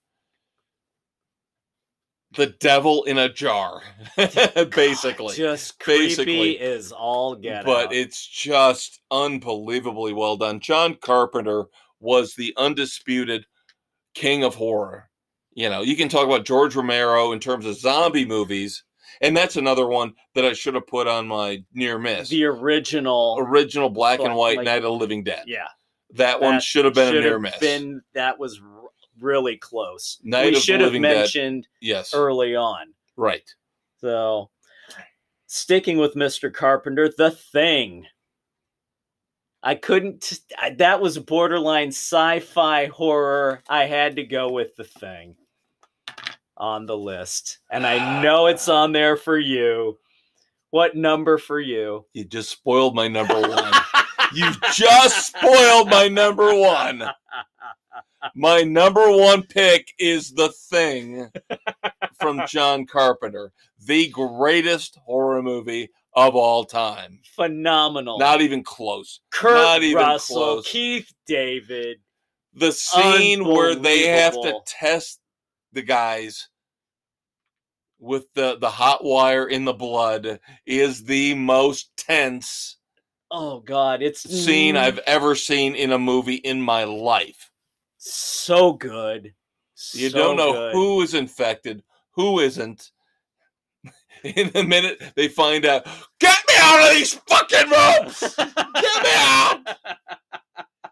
Speaker 1: the devil in a jar, basically.
Speaker 2: Just creepy is all get out.
Speaker 1: But it's just unbelievably well done. John Carpenter was the undisputed king of horror. You know, you can talk about George Romero in terms of zombie movies, and that's another one that I should have put on my near miss.
Speaker 2: The original
Speaker 1: black and white Night of the Living Dead.
Speaker 2: Yeah.
Speaker 1: That one should have been a near miss.
Speaker 2: That was really close.
Speaker 1: We should have
Speaker 2: mentioned early on.
Speaker 1: Right.
Speaker 2: So, sticking with Mr. Carpenter, The Thing. That was borderline sci-fi horror. I had to go with The Thing on the list. And I know it's on there for you. What number for you?
Speaker 1: You just spoiled my number 1. You just spoiled my number 1. My number 1 pick is The Thing from John Carpenter. The greatest horror movie of all time.
Speaker 2: Phenomenal.
Speaker 1: Not even close.
Speaker 2: Kurt Russell, Keith David.
Speaker 1: The scene where they have to test the guys with the hot wire in the blood is the most tense scene I've ever seen in a movie in my life.
Speaker 2: So good.
Speaker 1: You don't know who is infected, who isn't. In a minute, they find out, get me out of these fucking rooms! Get me out!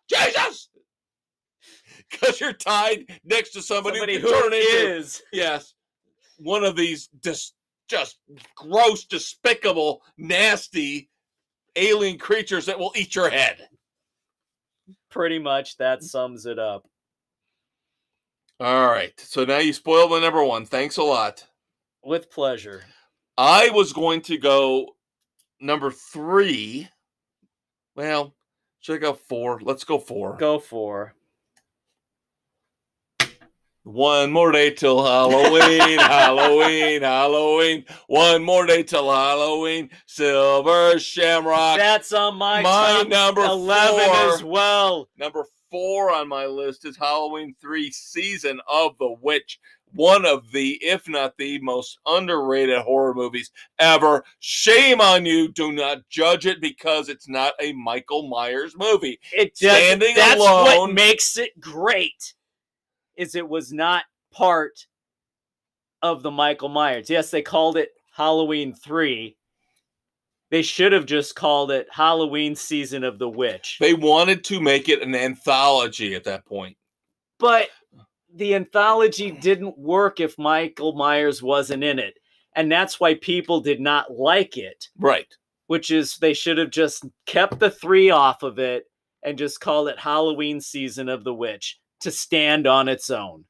Speaker 1: Jesus! Because you're tied next to somebody who is. Yes. One of these just gross, despicable, nasty alien creatures that will eat your head.
Speaker 2: Pretty much that sums it up.
Speaker 1: All right. So now you spoiled my number 1. Thanks a lot.
Speaker 2: With pleasure.
Speaker 1: I was going to go number 3. Well, should I go 4? Let's go 4.
Speaker 2: Go 4.
Speaker 1: One more day till Halloween, Halloween, Halloween. One more day till Halloween. Silver Shamrock.
Speaker 2: That's on my top
Speaker 1: number
Speaker 2: 11
Speaker 1: 4
Speaker 2: as well.
Speaker 1: Number 4 on my list is Halloween 3: Season of the Witch. One of the, if not the most underrated horror movies ever. Shame on you. Do not judge it because it's not a Michael Myers movie.
Speaker 2: That's what makes it great. Is it was not part of the Michael Myers. Yes, they called it Halloween 3. They should have just called it Halloween Season of the Witch.
Speaker 1: They wanted to make it an anthology at that point.
Speaker 2: But the anthology didn't work if Michael Myers wasn't in it. And that's why people did not like it.
Speaker 1: Right.
Speaker 2: Which is they should have just kept the 3 off of it and just called it Halloween Season of the Witch to stand on its own.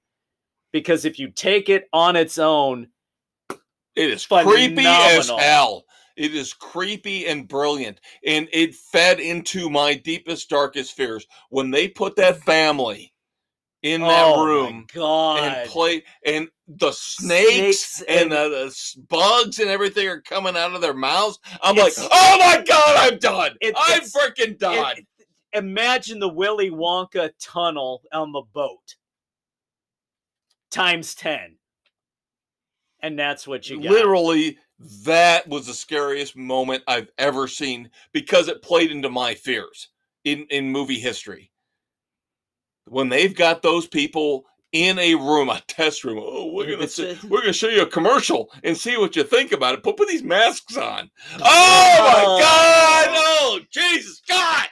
Speaker 2: Because if you take it on its own,
Speaker 1: it is creepy as hell. It is creepy and brilliant. And it fed into my deepest, darkest fears. When they put that family in that room and play, and the snakes and the bugs and everything are coming out of their mouths, I'm like, oh my God, I'm done. I'm freaking done.
Speaker 2: Imagine the Willy Wonka tunnel on the boat. Times 10. And that's what you got.
Speaker 1: Literally, that was the scariest moment I've ever seen because it played into my fears in movie history. When they've got those people in a room, a test room, we're gonna show you a commercial and see what you think about it. Put these masks on. Oh my God! Oh Jesus God!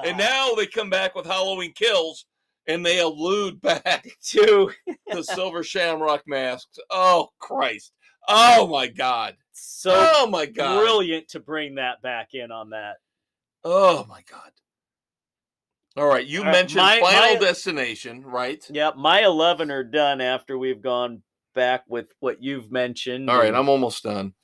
Speaker 1: And now they come back with Halloween Kills, and they allude back to the Silver Shamrock masks. Oh Christ! Oh my God! Oh my God!
Speaker 2: Brilliant to bring that back in on that.
Speaker 1: Oh my God! All right, you mentioned Final Destination, right?
Speaker 2: Yeah, my 11 are done after we've gone back with what you've mentioned.
Speaker 1: All right, I'm almost done.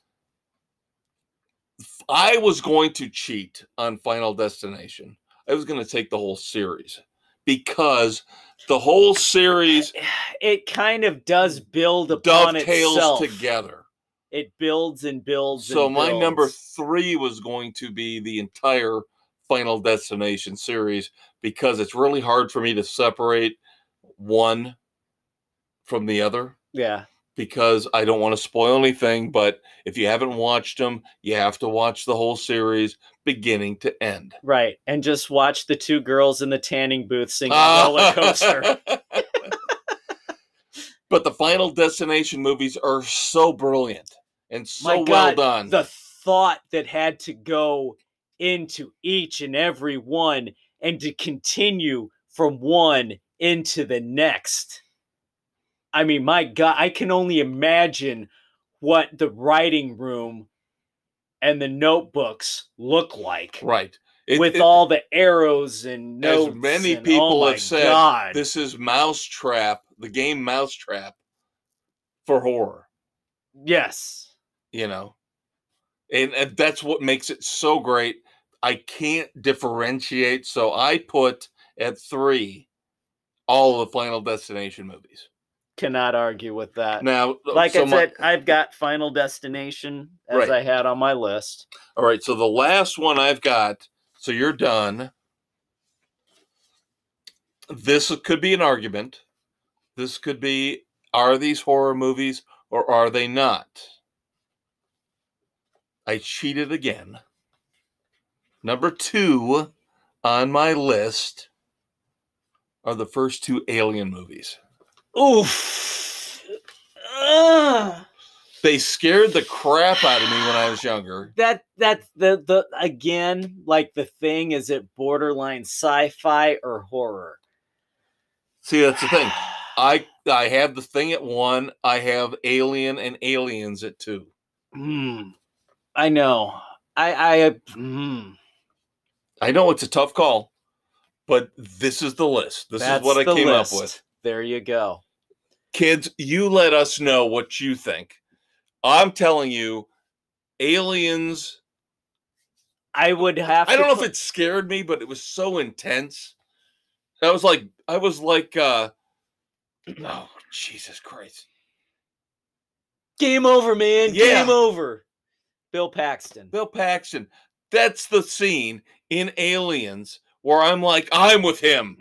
Speaker 1: I was going to cheat on Final Destination. I was going to take the whole series because the whole series...
Speaker 2: It kind of does build upon itself.
Speaker 1: Dovetails together.
Speaker 2: It builds and builds
Speaker 1: and builds. So my number 3 was going to be the entire Final Destination series because it's really hard for me to separate one from the other.
Speaker 2: Yeah.
Speaker 1: Because I don't want to spoil anything, but if you haven't watched them, you have to watch the whole series beginning to end.
Speaker 2: Right. And just watch the 2 girls in the tanning booth singing Roller Coaster.
Speaker 1: But the Final Destination movies are so brilliant and so well done.
Speaker 2: The thought that had to go into each and every one and to continue from one into the next. I mean, my God, I can only imagine what the writing room and the notebooks look like.
Speaker 1: Right.
Speaker 2: With all the arrows and notes.
Speaker 1: As many people have said, this is Mousetrap, the game Mousetrap for horror.
Speaker 2: Yes.
Speaker 1: You know, and that's what makes it so great. I can't differentiate, so I put at 3 all of the Final Destination movies.
Speaker 2: Cannot argue with that.
Speaker 1: Now,
Speaker 2: like I said, I've got Final Destination as I had on my list.
Speaker 1: All right, so the last one I've got, so you're done. This could be an argument. This could be, are these horror movies or are they not? I cheated again. Number 2 on my list are the first 2 Alien movies.
Speaker 2: Oof.
Speaker 1: They scared the crap out of me when I was younger.
Speaker 2: That's the again, like the thing, is it borderline sci-fi or horror?
Speaker 1: See, that's the thing. I have the thing at 1. I have Alien and Aliens at 2.
Speaker 2: I know. I
Speaker 1: know it's a tough call, but this is the list. This is what I came up with.
Speaker 2: There you go.
Speaker 1: Kids, you let us know what you think. I'm telling you, Aliens...
Speaker 2: I would have to...
Speaker 1: I don't know if it scared me, but it was so intense. I was like, oh, Jesus Christ.
Speaker 2: Game over, man. Yeah. Game over. Bill Paxton.
Speaker 1: That's the scene in Aliens where I'm like, I'm with him.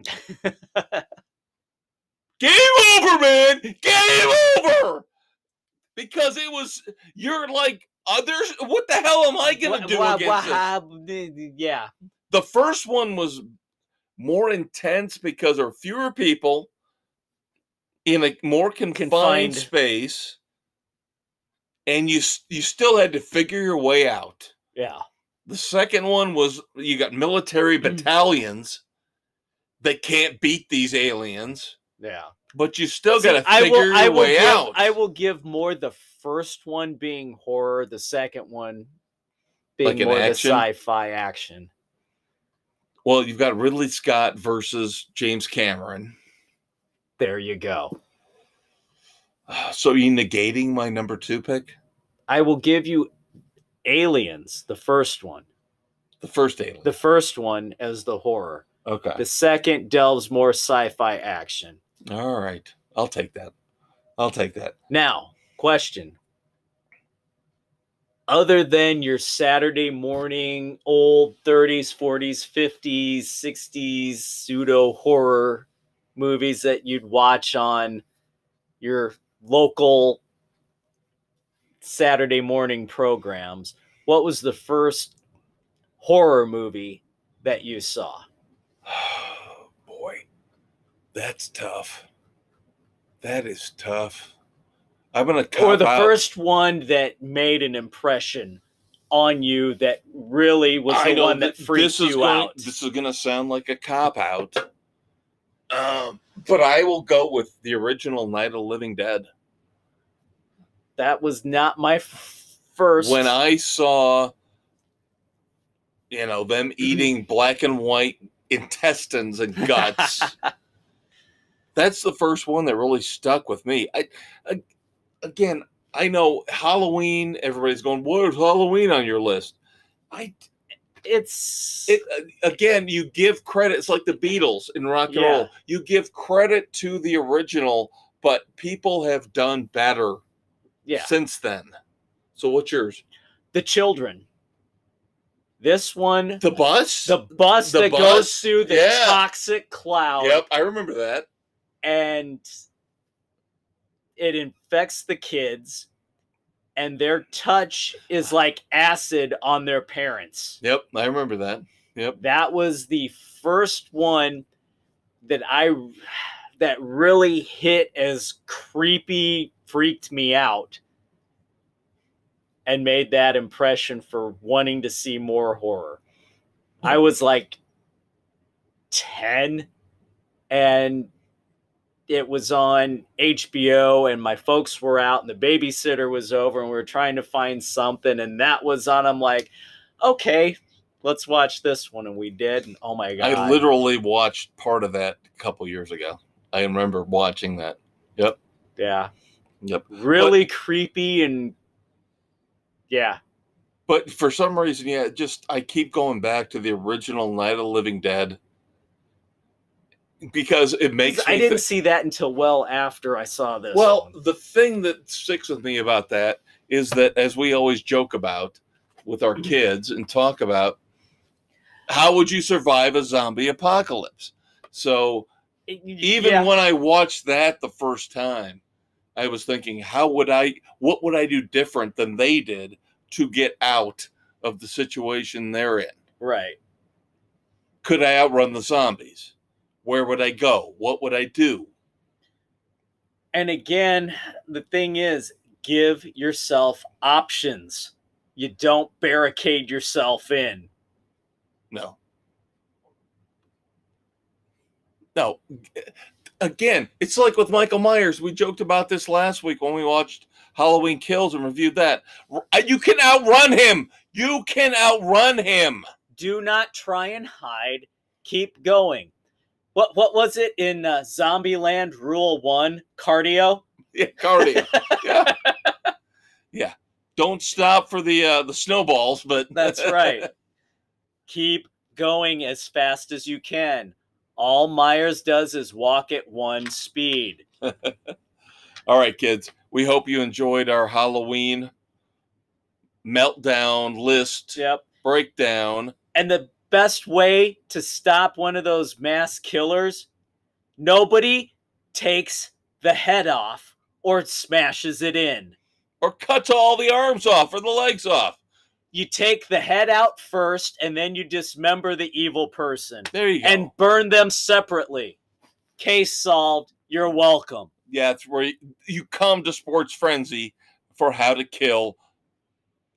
Speaker 1: Game over, man. Game over. Because it was, you're like, others. What the hell am I going to do against this?
Speaker 2: Yeah.
Speaker 1: The first one was more intense because there were fewer people in a more confined space. And you still had to figure your way out.
Speaker 2: Yeah.
Speaker 1: The second one was, you got military battalions that can't beat these aliens.
Speaker 2: Yeah.
Speaker 1: But you still got to figure your way out.
Speaker 2: I will give more the first one being horror, the second one being
Speaker 1: like
Speaker 2: more the
Speaker 1: action?
Speaker 2: sci-fi action.
Speaker 1: Well, you've got Ridley Scott versus James Cameron.
Speaker 2: There you go.
Speaker 1: So are you negating my number 2 pick?
Speaker 2: I will give you Aliens, the first one.
Speaker 1: The first Alien.
Speaker 2: The first one as the horror.
Speaker 1: Okay.
Speaker 2: The second delves more sci-fi action.
Speaker 1: All right. I'll take that. I'll take that.
Speaker 2: Now, question. Other than your Saturday morning old 30s, 40s, 50s, 60s pseudo horror movies that you'd watch on your local Saturday morning programs, what was the first horror movie that you saw?
Speaker 1: Boy, that's tough. That is tough. I'm going to cop
Speaker 2: Or the
Speaker 1: out.
Speaker 2: first one that made an impression on you that really was the one that freaked you out.
Speaker 1: This is going to sound like a cop-out. But I will go with the original Night of the Living Dead.
Speaker 2: That was not my first.
Speaker 1: When I saw, them eating black and white intestines and guts, that's the first one that really stuck with me. Again, I know Halloween, everybody's going, what is Halloween on your list? Again, you give credit. It's like the Beatles in rock and roll. You give credit to the original, but people have done better since then. So what's yours?
Speaker 2: The Children. This one.
Speaker 1: The bus?
Speaker 2: The bus that goes through the toxic cloud.
Speaker 1: Yep, I remember that.
Speaker 2: And it infects the kids, and their touch is like acid on their parents.
Speaker 1: Yep, I remember that. Yep.
Speaker 2: That was the first one that really hit as creepy, freaked me out, and made that impression for wanting to see more horror. I was like 10, and it was on HBO, and my folks were out, and the babysitter was over, and we were trying to find something, and that was on. I'm like, okay, let's watch this one, and we did, and oh my God.
Speaker 1: I literally watched part of that a couple years ago. I remember watching that. Yep.
Speaker 2: Yeah.
Speaker 1: Yep.
Speaker 2: Really creepy, and yeah.
Speaker 1: But for some reason, I keep going back to the original Night of the Living Dead. Because it makes me
Speaker 2: I didn't see that until well after I saw this.
Speaker 1: Well, the thing that sticks with me about that is that, as we always joke about with our kids and talk about, how would you survive a zombie apocalypse? So even when I watched that the first time, I was thinking, what would I do different than they did to get out of the situation they're in?
Speaker 2: Right.
Speaker 1: Could I outrun the zombies? Where would I go? What would I do?
Speaker 2: And again, the thing is, give yourself options. You don't barricade yourself in.
Speaker 1: No. Again, it's like with Michael Myers. We joked about this last week when we watched Halloween Kills and reviewed that. You can outrun him. You can outrun him.
Speaker 2: Do not try and hide. Keep going. What was it in Zombieland Rule 1? Cardio?
Speaker 1: Yeah, cardio. Yeah. Yeah. Don't stop for the snowballs, but...
Speaker 2: That's right. Keep going as fast as you can. All Myers does is walk at one speed.
Speaker 1: All right, kids. We hope you enjoyed our Halloween meltdown list breakdown.
Speaker 2: And the best way to stop one of those mass killers, nobody takes the head off or smashes it in.
Speaker 1: Or cuts all the arms off or the legs off.
Speaker 2: You take the head out first, and then you dismember the evil person.
Speaker 1: There you go.
Speaker 2: And burn them separately. Case solved. You're welcome.
Speaker 1: Yeah, it's where you come to Sports Frenzy for how to kill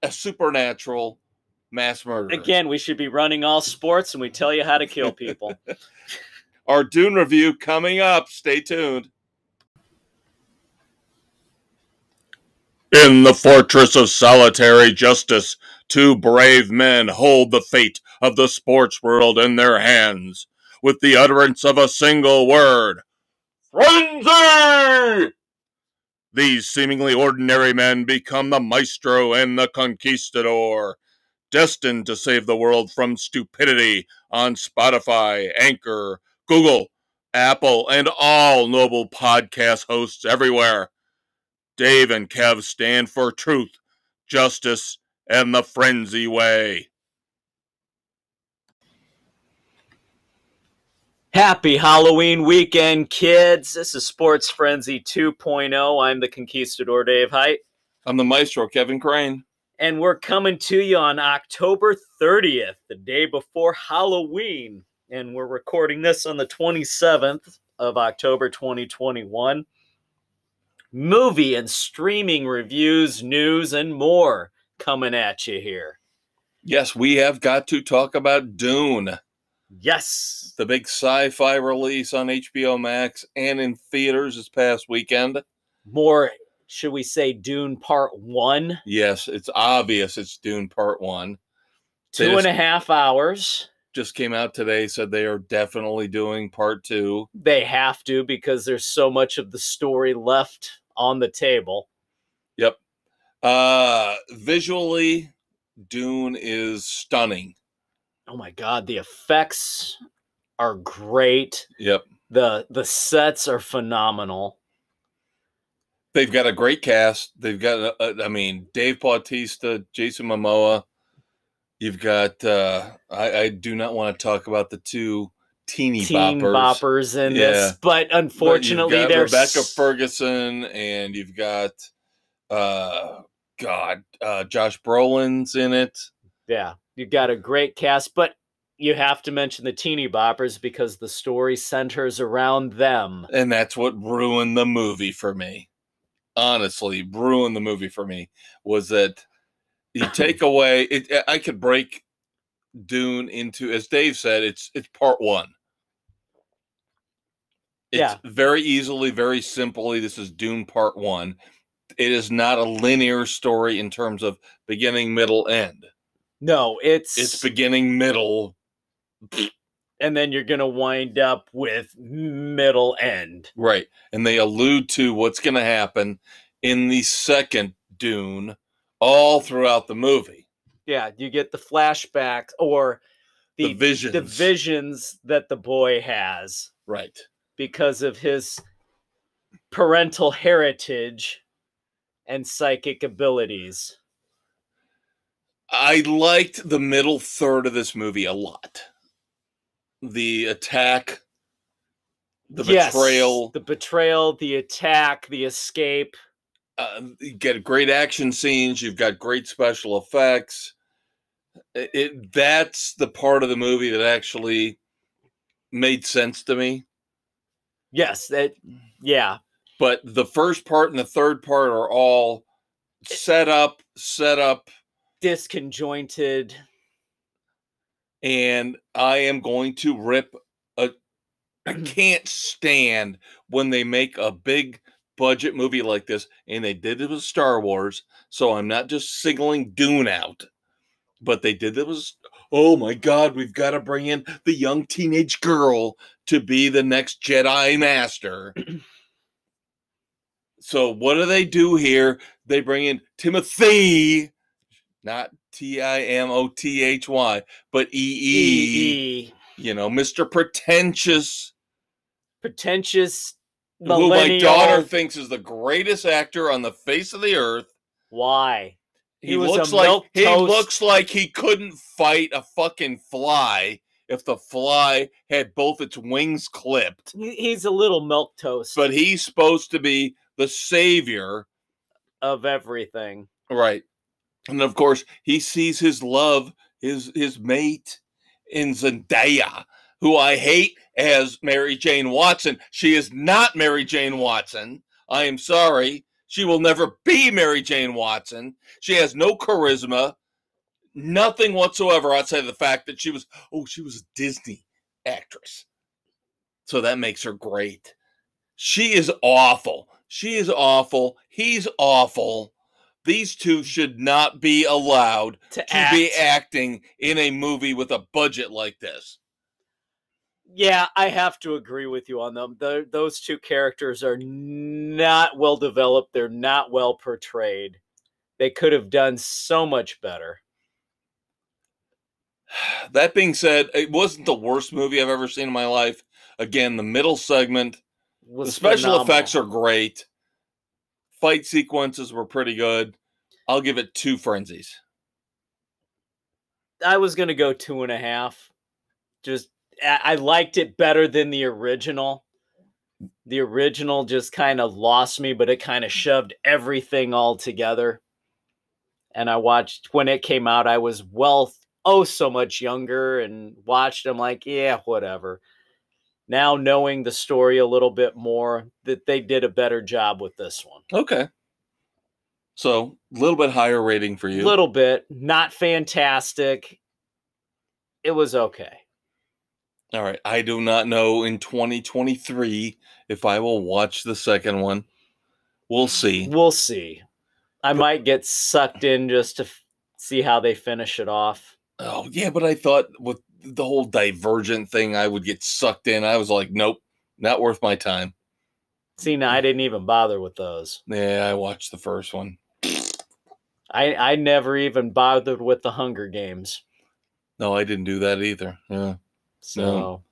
Speaker 1: a supernatural mass murderer.
Speaker 2: Again, we should be running all sports, and we tell you how to kill people.
Speaker 1: Our Dune review coming up. Stay tuned. In the fortress of solitary justice, two brave men hold the fate of the sports world in their hands, with the utterance of a single word: frenzy! These seemingly ordinary men become the maestro and the conquistador, destined to save the world from stupidity on Spotify, Anchor, Google, Apple, and all noble podcast hosts everywhere. Dave and Kev stand for truth, justice, and the frenzy way.
Speaker 2: Happy Halloween weekend, kids. This is Sports Frenzy 2.0. I'm the Conquistador, Dave Height.
Speaker 1: I'm the maestro, Kevin Crane.
Speaker 2: And we're coming to you on October 30th, the day before Halloween. And we're recording this on the 27th of October, 2021. Movie and streaming reviews, news, and more coming at you here.
Speaker 1: Yes, we have got to talk about Dune.
Speaker 2: Yes.
Speaker 1: The big sci-fi release on HBO Max and in theaters this past weekend.
Speaker 2: More, should we say, Dune Part 1?
Speaker 1: Yes, it's obvious it's Dune Part 1.
Speaker 2: 2.5 hours.
Speaker 1: Just came out today, said they are definitely doing Part 2.
Speaker 2: They have to, because there's so much of the story left on the table.
Speaker 1: Yep. Visually, Dune is stunning.
Speaker 2: Oh my God, the effects are great.
Speaker 1: Yep.
Speaker 2: The sets are phenomenal.
Speaker 1: They've got a great cast. They've got, Dave Bautista, Jason Momoa. You've got, I do not want to talk about the two teen boppers
Speaker 2: in this, but unfortunately,
Speaker 1: you've got Rebecca Ferguson, and you've got, Josh Brolin's in it.
Speaker 2: Yeah, you've got a great cast, but you have to mention the teeny boppers because the story centers around them.
Speaker 1: And that's what ruined the movie for me. Honestly, ruined the movie for me was that you take away it. I could break Dune into, as Dave said, it's Part 1. It's very easily, very simply, this is Dune Part 1. It is not a linear story in terms of beginning, middle, end.
Speaker 2: No,
Speaker 1: it's beginning, middle,
Speaker 2: and then you're going to wind up with middle end.
Speaker 1: Right. And they allude to what's going to happen in the second Dune all throughout the movie.
Speaker 2: Yeah, you get the flashbacks or the visions that the boy has.
Speaker 1: Right.
Speaker 2: Because of his parental heritage and psychic abilities.
Speaker 1: I liked the middle third of this movie a lot. The attack, the betrayal.
Speaker 2: The betrayal, the attack, the escape.
Speaker 1: You get great action scenes. You've got great special effects. That's the part of the movie that actually made sense to me.
Speaker 2: Yes, yeah.
Speaker 1: But the first part and the third part are all set up,
Speaker 2: disconjointed.
Speaker 1: And I am going to rip I can't stand when they make a big budget movie like this, and they did it with Star Wars, so I'm not just singling Dune out, but they did it with, oh my God, we've got to bring in the young teenage girl to be the next Jedi Master. So what do they do here? They bring in Timothy, not Timothy, but EE. You know, Mr. Pretentious,
Speaker 2: millennial,
Speaker 1: who my daughter thinks is the greatest actor on the face of the earth.
Speaker 2: Why?
Speaker 1: He looks like he couldn't fight a fucking fly if the fly had both its wings clipped.
Speaker 2: He's a little milquetoast.
Speaker 1: But he's supposed to be the savior
Speaker 2: of everything.
Speaker 1: Right. And of course, he sees his love, his mate in Zendaya, who I hate as Mary Jane Watson. She is not Mary Jane Watson. I am sorry. She will never be Mary Jane Watson. She has no charisma, nothing whatsoever outside of the fact that she was a Disney actress. So that makes her great. She is awful. She is awful. He's awful. These two should not be allowed to be acting in a movie with a budget like this.
Speaker 2: Yeah, I have to agree with you on them. Those two characters are not well developed. They're not well portrayed. They could have done so much better.
Speaker 1: That being said, it wasn't the worst movie I've ever seen in my life. Again, the middle segment, the special effects are great. Fight sequences were pretty good. I'll give it 2 frenzies.
Speaker 2: I was going to go 2.5. Just, I liked it better than the original. The original just kind of lost me, but it kind of shoved everything all together. And I watched, when it came out, I was so much younger, and watched. I'm like, yeah, whatever. Now knowing the story a little bit more, that they did a better job with this one.
Speaker 1: Okay. So, a little bit higher rating for you.
Speaker 2: A little bit. Not fantastic. It was okay.
Speaker 1: All right. I do not know in 2023 if I will watch the second one. We'll see.
Speaker 2: We'll see. I might get sucked in just to see how they finish it off.
Speaker 1: Oh, yeah, but I thought with the whole Divergent thing, I would get sucked in. I was like, nope, not worth my time.
Speaker 2: See, now I didn't even bother with those.
Speaker 1: Yeah, I watched the first one.
Speaker 2: I never even bothered with the Hunger Games.
Speaker 1: No, I didn't do that either. Yeah.
Speaker 2: So.
Speaker 1: No.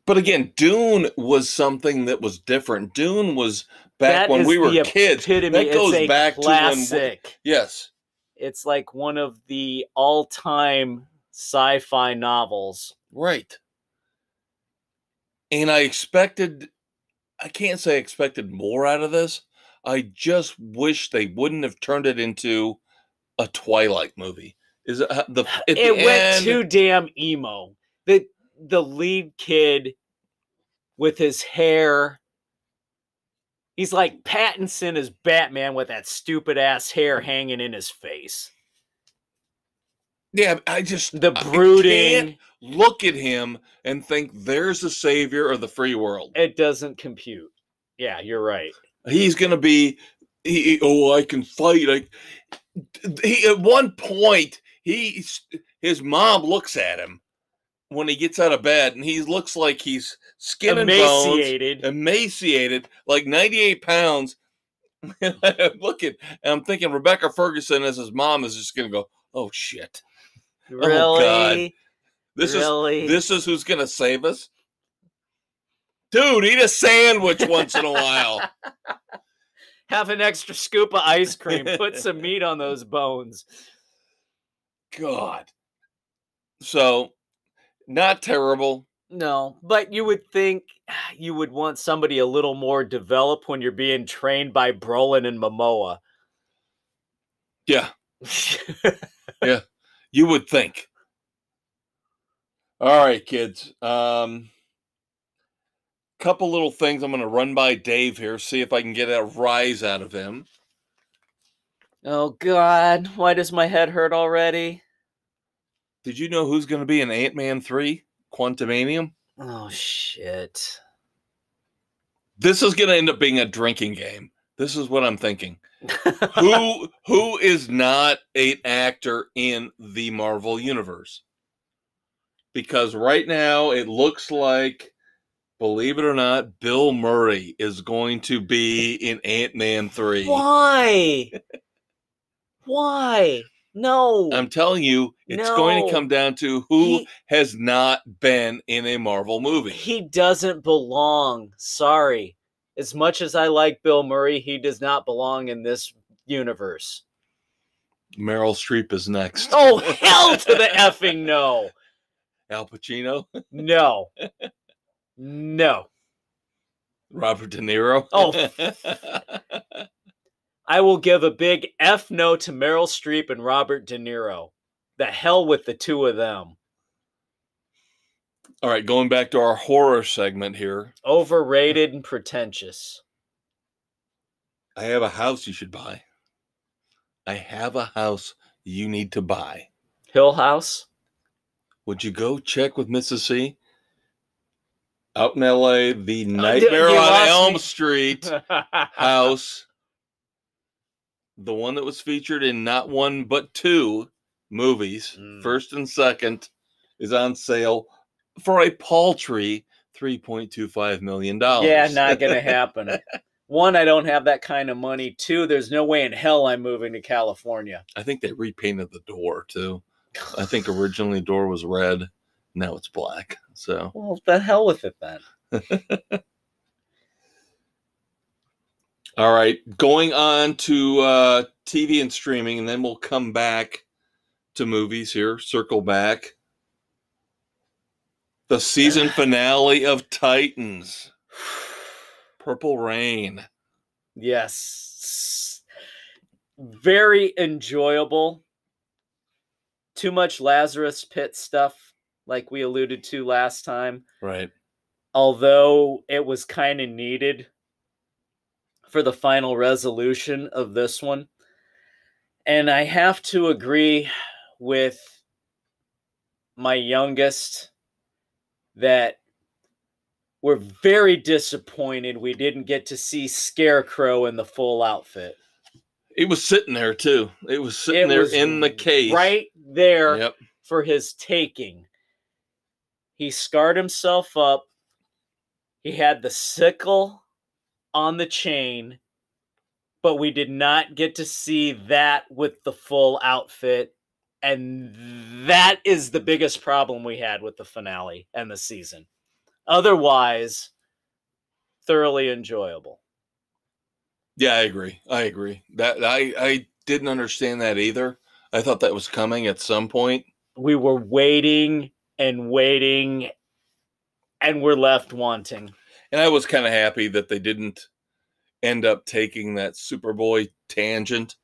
Speaker 1: But again, Dune was something that was different. Dune was back when we were kids.
Speaker 2: Epitome. That goes back classic.
Speaker 1: To when. Yes.
Speaker 2: It's like one of the all-time sci-fi novels.
Speaker 1: Right. And I can't say I expected more out of this. I just wish they wouldn't have turned it into a Twilight movie.
Speaker 2: It went too damn emo. The lead kid with his hair, he's like Pattinson as Batman with that stupid ass hair hanging in his face.
Speaker 1: Yeah, I just
Speaker 2: the brooding.
Speaker 1: I can't look at him and think there's a savior of the free world.
Speaker 2: It doesn't compute. Yeah, you're right.
Speaker 1: He's gonna be. I can fight. At one point, his mom looks at him when he gets out of bed, and he looks like he's skin and bones, emaciated, like 98 pounds. I'm thinking Rebecca Ferguson as his mom is just gonna go, oh shit.
Speaker 2: Really?
Speaker 1: Oh God. This is who's gonna save us? Dude, eat a sandwich once in a while.
Speaker 2: Have an extra scoop of ice cream. Put some meat on those bones.
Speaker 1: God. So, not terrible.
Speaker 2: No, but you would think you would want somebody a little more developed when you're being trained by Brolin and Momoa.
Speaker 1: Yeah. Yeah. You would think. All right, kids. Couple little things I'm going to run by Dave here, see if I can get a rise out of him.
Speaker 2: Oh, God. Why does my head hurt already?
Speaker 1: Did you know who's going to be in Ant-Man 3? Quantumanium?
Speaker 2: Oh, shit.
Speaker 1: This is going to end up being a drinking game. This is what I'm thinking. Who is not an actor in the Marvel Universe? Because right now it looks like, believe it or not, Bill Murray is going to be in Ant-Man 3.
Speaker 2: Why? Why? No.
Speaker 1: I'm telling you, it's going to come down to who has not been in a Marvel movie.
Speaker 2: He doesn't belong. Sorry. As much as I like Bill Murray, he does not belong in this universe.
Speaker 1: Meryl Streep is next.
Speaker 2: Oh, hell to the effing no.
Speaker 1: Al Pacino?
Speaker 2: No. No.
Speaker 1: Robert De Niro?
Speaker 2: Oh. I will give a big F no to Meryl Streep and Robert De Niro. The hell with the two of them.
Speaker 1: All right, going back to our horror segment here.
Speaker 2: Overrated and pretentious.
Speaker 1: I have a house you should buy. I have a house you need to buy.
Speaker 2: Hill House?
Speaker 1: Would you go check with Mrs. C? Out in L.A., the Nightmare on Elm Street house, the one that was featured in not one but two movies, first and second, is on sale for a paltry $3.25 million.
Speaker 2: Yeah, not going to happen. One, I don't have that kind of money. Two, there's no way in hell I'm moving to California.
Speaker 1: I think they repainted the door, too. I think originally the door was red. Now it's black. So,
Speaker 2: well, the hell with it then.
Speaker 1: All right, going on to TV and streaming, and then we'll come back to movies here. Circle back. The season finale of Titans. Purple Rain.
Speaker 2: Yes. Very enjoyable. Too much Lazarus Pit stuff, like we alluded to last time.
Speaker 1: Right.
Speaker 2: Although it was kind of needed for the final resolution of this one. And I have to agree with my youngest that we're very disappointed we didn't get to see Scarecrow in the full outfit.
Speaker 1: It was sitting there, too. It was sitting there in the case.
Speaker 2: Right there for his taking. He scarred himself up. He had the sickle on the chain, but we did not get to see that with the full outfit. And that is the biggest problem we had with the finale and the season. Otherwise, thoroughly enjoyable.
Speaker 1: Yeah, I agree. That I didn't understand that either. I thought that was coming at some point.
Speaker 2: We were waiting, and we're left wanting.
Speaker 1: And I was kind of happy that they didn't end up taking that Superboy tangent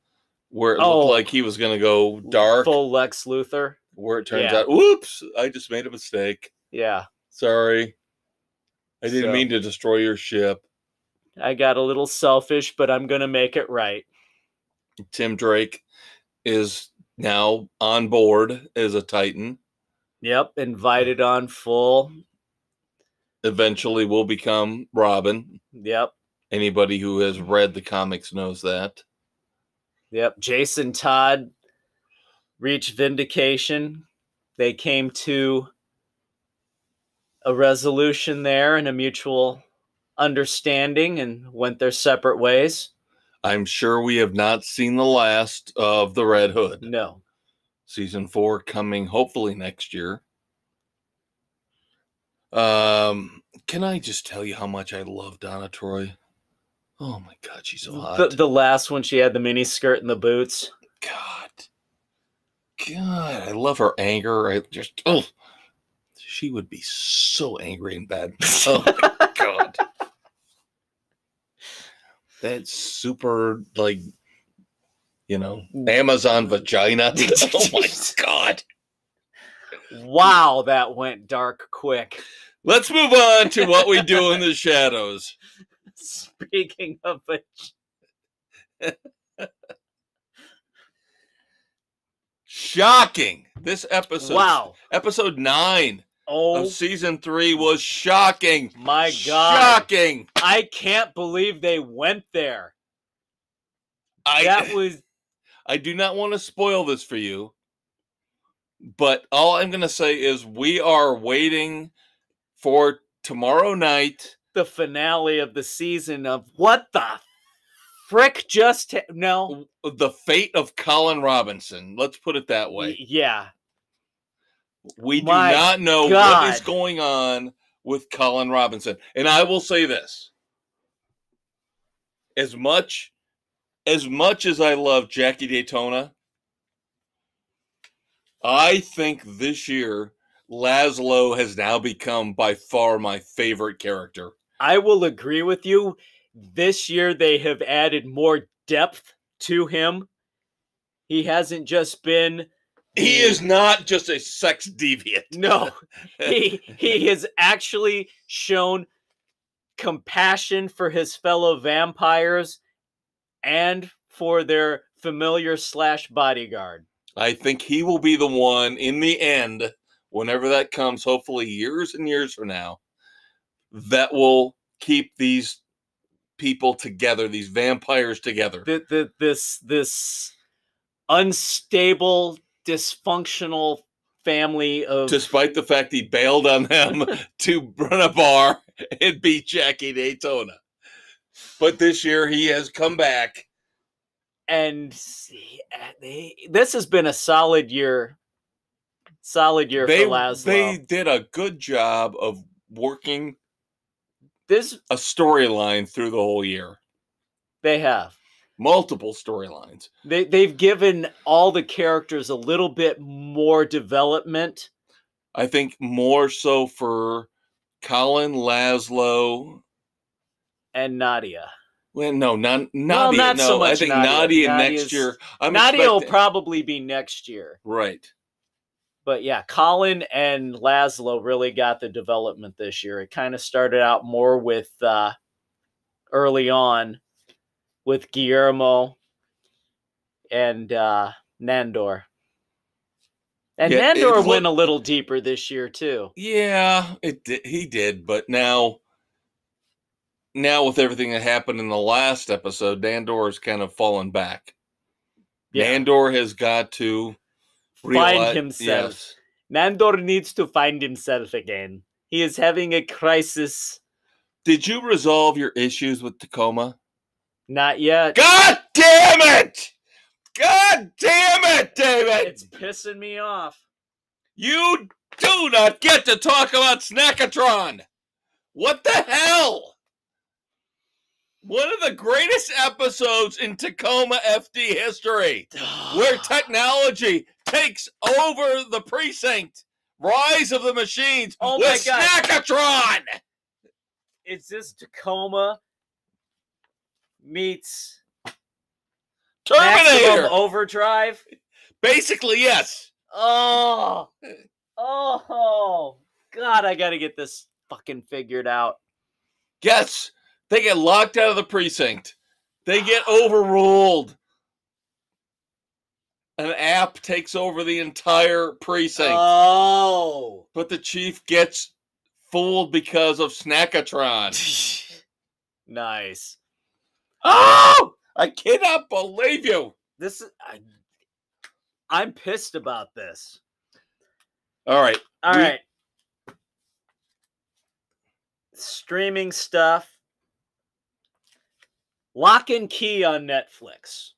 Speaker 1: where it looked like he was going to go dark.
Speaker 2: Full Lex Luthor.
Speaker 1: Where it turns out, whoops, I just made a mistake.
Speaker 2: Yeah.
Speaker 1: Sorry. I didn't mean to destroy your ship.
Speaker 2: I got a little selfish, but I'm going to make it right.
Speaker 1: Tim Drake is now on board as a Titan.
Speaker 2: Yep, invited on full.
Speaker 1: Eventually will become Robin.
Speaker 2: Yep.
Speaker 1: Anybody who has read the comics knows that.
Speaker 2: Yep. Jason Todd reached vindication. They came to a resolution there and a mutual understanding and went their separate ways.
Speaker 1: I'm sure we have not seen the last of the Red Hood.
Speaker 2: No.
Speaker 1: Season 4 coming hopefully next year. Can I just tell you how much I love Donna Troy? Oh my God, she's so hot.
Speaker 2: The last one, she had the mini skirt and the boots.
Speaker 1: God, I love her anger. She would be so angry in bed. Oh my God. That's super, Amazon vagina. Oh my God.
Speaker 2: Wow, that went dark quick.
Speaker 1: Let's move on to what we do in the shadows.
Speaker 2: Speaking of which.
Speaker 1: Shocking. This episode.
Speaker 2: Wow.
Speaker 1: Episode 9 of season 3 was shocking.
Speaker 2: My God.
Speaker 1: Shocking.
Speaker 2: I can't believe they went there.
Speaker 1: I do not want to spoil this for you, but all I'm going to say is we are waiting for tomorrow night.
Speaker 2: The finale of the season of what the frick just... No.
Speaker 1: The fate of Colin Robinson. Let's put it that way.
Speaker 2: Yeah.
Speaker 1: We do not know what is going on with Colin Robinson. And I will say this. As much as I love Jackie Daytona, I think this year Laszlo has now become by far my favorite character.
Speaker 2: I will agree with you. This year they have added more depth to him. He hasn't just been...
Speaker 1: He is not just a sex deviant.
Speaker 2: No. He has actually shown compassion for his fellow vampires and for their familiar / bodyguard.
Speaker 1: I think he will be the one in the end, whenever that comes, hopefully years and years from now. that will keep these people together, these vampires together.
Speaker 2: This unstable, dysfunctional family of...
Speaker 1: Despite the fact he bailed on them to run a bar and beat Jackie Daytona. But this year he has come back.
Speaker 2: And this has been a solid year. Solid year for Laszlo.
Speaker 1: They did a good job of working a storyline through the whole year.
Speaker 2: They have.
Speaker 1: Multiple storylines.
Speaker 2: They've given all the characters a little bit more development.
Speaker 1: I think more so for Colin, Laszlo,
Speaker 2: and Nadia.
Speaker 1: Well, no, Nadia.
Speaker 2: Well, not so much.
Speaker 1: I think Nadia next year.
Speaker 2: Nadia will probably be next year.
Speaker 1: Right.
Speaker 2: But yeah, Colin and Laszlo really got the development this year. It kind of started out more with early on with Guillermo and Nandor. And yeah, Nandor went a little deeper this year too.
Speaker 1: Yeah, he did, but now with everything that happened in the last episode, Nandor has kind of fallen back. Yeah. Nandor has got to
Speaker 2: find himself. Yes. Nandor needs to find himself again. He is having a crisis.
Speaker 1: Did you resolve your issues with Tacoma?
Speaker 2: Not yet.
Speaker 1: God damn it! God damn it, David!
Speaker 2: It's pissing me off.
Speaker 1: You do not get to talk about Snackatron! What the hell? One of the greatest episodes in Tacoma FD history, where technology takes over the precinct. Rise of the Machines with Snackatron!
Speaker 2: It's just Tacoma meets
Speaker 1: Terminator
Speaker 2: Maximum Overdrive.
Speaker 1: Basically, yes.
Speaker 2: Oh, God! I gotta get this fucking figured out.
Speaker 1: Yes, they get locked out of the precinct. They get overruled. An app takes over the entire precinct.
Speaker 2: Oh,
Speaker 1: but the chief gets fooled because of Snackatron.
Speaker 2: Nice.
Speaker 1: Oh! I cannot believe you.
Speaker 2: I'm pissed about this.
Speaker 1: All right.
Speaker 2: Streaming stuff. Lock and Key on Netflix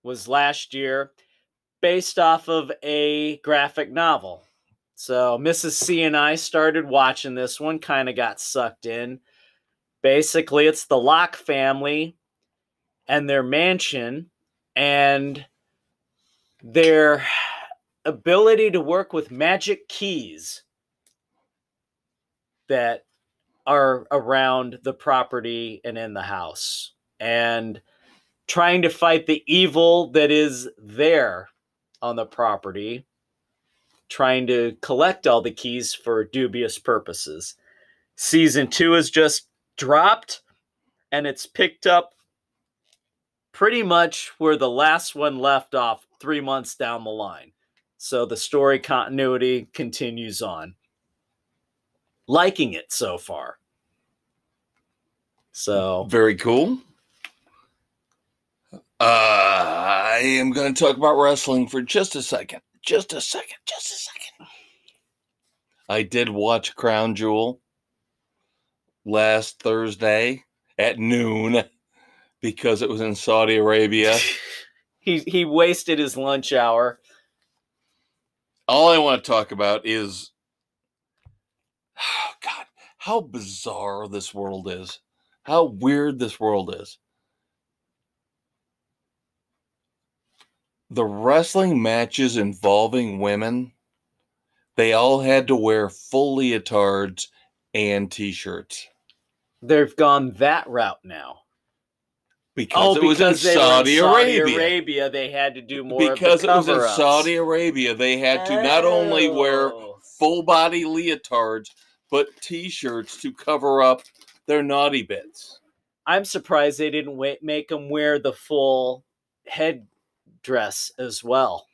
Speaker 2: was last year, based off of a graphic novel. So Mrs. C and I started watching this one, kind of got sucked in. Basically, it's the Locke family and their mansion and their ability to work with magic keys that are around the property and in the house, and trying to fight the evil that is there on the property, trying to collect all the keys for dubious purposes. Season 2 has just dropped, and it's picked up pretty much where the last one left off 3 months down the line. So the story continuity continues on. Liking it so far. So
Speaker 1: very cool. I am going to talk about wrestling for just a second. I did watch Crown Jewel last Thursday at noon because it was in Saudi Arabia.
Speaker 2: He wasted his lunch hour.
Speaker 1: All I want to talk about is, oh God, how bizarre this world is. How weird this world is. The wrestling matches involving women, they all had to wear full leotards and t-shirts.
Speaker 2: They've gone that route now.
Speaker 1: Because it was in Saudi Arabia.
Speaker 2: They had to do more
Speaker 1: because
Speaker 2: of the
Speaker 1: it was in Saudi Arabia. They had to not only wear full body leotards, but t-shirts to cover up their naughty bits.
Speaker 2: I'm surprised they didn't make them wear the full headdress as well.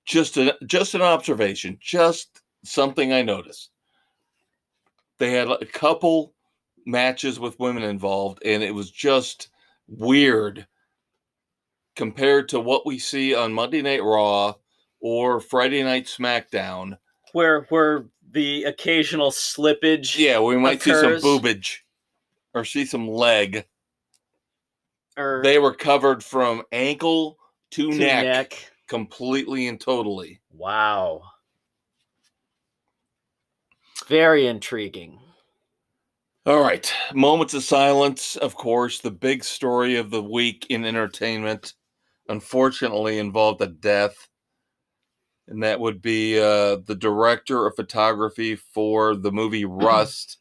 Speaker 1: Just an observation. Just something I noticed. They had a couple matches with women involved, and it was just weird compared to what we see on Monday Night Raw or Friday Night SmackDown,
Speaker 2: where the occasional slippage.
Speaker 1: Yeah, we might
Speaker 2: occurs.
Speaker 1: see some boobage or see some leg.
Speaker 2: Or
Speaker 1: they were covered from ankle to neck completely and totally.
Speaker 2: Wow. Very intriguing.
Speaker 1: All right. Moments of silence, of course. The big story of the week in entertainment, unfortunately, involved a death. And that would be the director of photography for the movie Rust,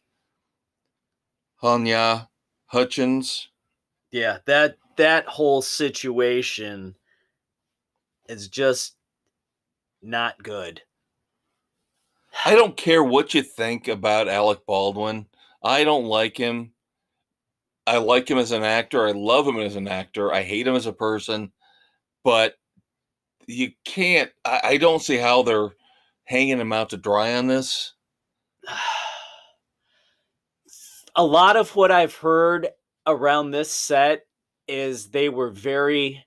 Speaker 1: Hanya Hutchins.
Speaker 2: Yeah, that whole situation is just not good.
Speaker 1: I don't care what you think about Alec Baldwin. I don't like him. I like him as an actor. I love him as an actor. I hate him as a person. But you can't, I don't see how they're hanging him out to dry on this.
Speaker 2: A lot of what I've heard around this set is they were very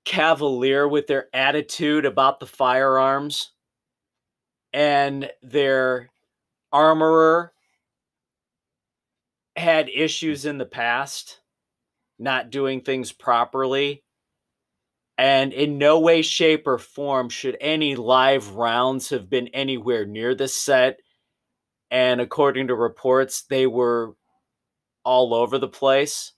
Speaker 2: cavalier with their attitude about the firearms, and their armorer had issues in the past not doing things properly, and in no way, shape, or form should any live rounds have been anywhere near this set. And according to reports, they were all over the place.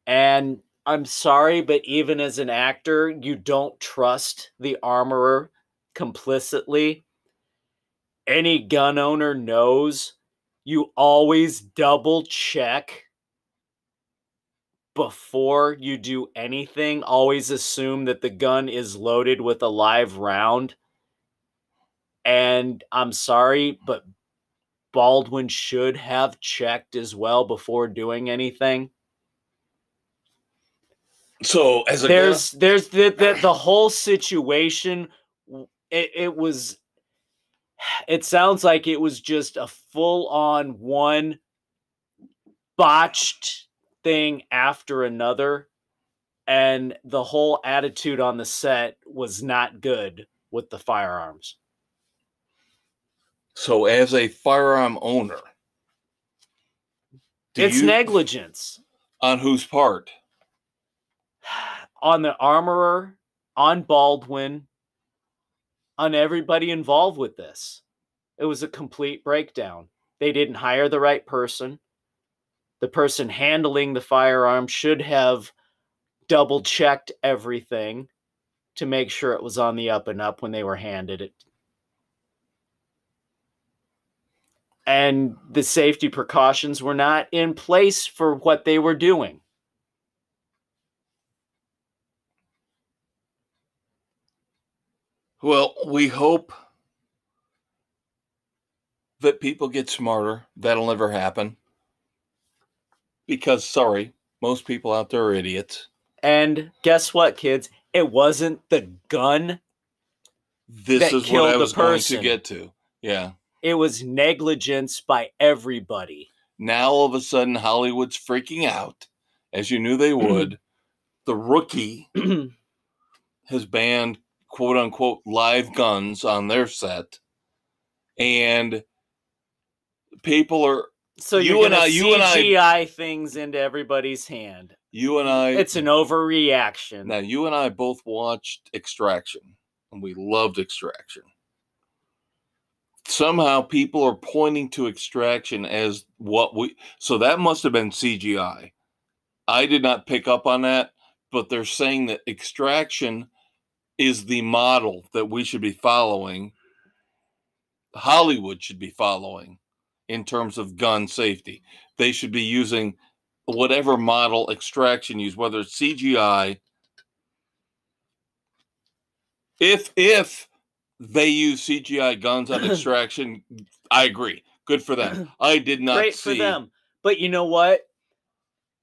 Speaker 2: And I'm sorry, but even as an actor, you don't trust the armorer complicitly. Any gun owner knows you always double check before you do anything. Always assume that the gun is loaded with a live round. And I'm sorry, but Baldwin should have checked as well before doing anything.
Speaker 1: So as a
Speaker 2: there's the whole situation. It sounds like it was just a full-on one botched thing after another, and the whole attitude on the set was not good with the firearms.
Speaker 1: So as a firearm owner,
Speaker 2: it's negligence.
Speaker 1: On whose part?
Speaker 2: On the armorer, on Baldwin, on everybody involved with this. It was a complete breakdown. They didn't hire the right person. The person handling the firearm should have double checked everything to make sure it was on the up and up when they were handed it. And the safety precautions were not in place for what they were doing.
Speaker 1: Well, we hope that people get smarter. That'll never happen. Because, sorry, most people out there are idiots.
Speaker 2: And guess what, kids? It wasn't the gun
Speaker 1: this is what I was going to get to. Yeah.
Speaker 2: It was negligence by everybody.
Speaker 1: Now, all of a sudden, Hollywood's freaking out, as you knew they would. The Rookie has banned, quote-unquote, live guns on their set. And people are...
Speaker 2: So you're going to CGI things into everybody's hand.
Speaker 1: You and I...
Speaker 2: It's an overreaction.
Speaker 1: Now, you and I both watched Extraction, and we loved Extraction. Somehow people are pointing to Extraction as what we... So that must have been CGI. I did not pick up on that, but they're saying that Extraction is the model that we should be following. Hollywood should be following in terms of gun safety. They should be using whatever model Extraction used, whether it's CGI. If they use CGI guns on Extraction, I agree. Good for them. I did not
Speaker 2: Great for them. But you know what?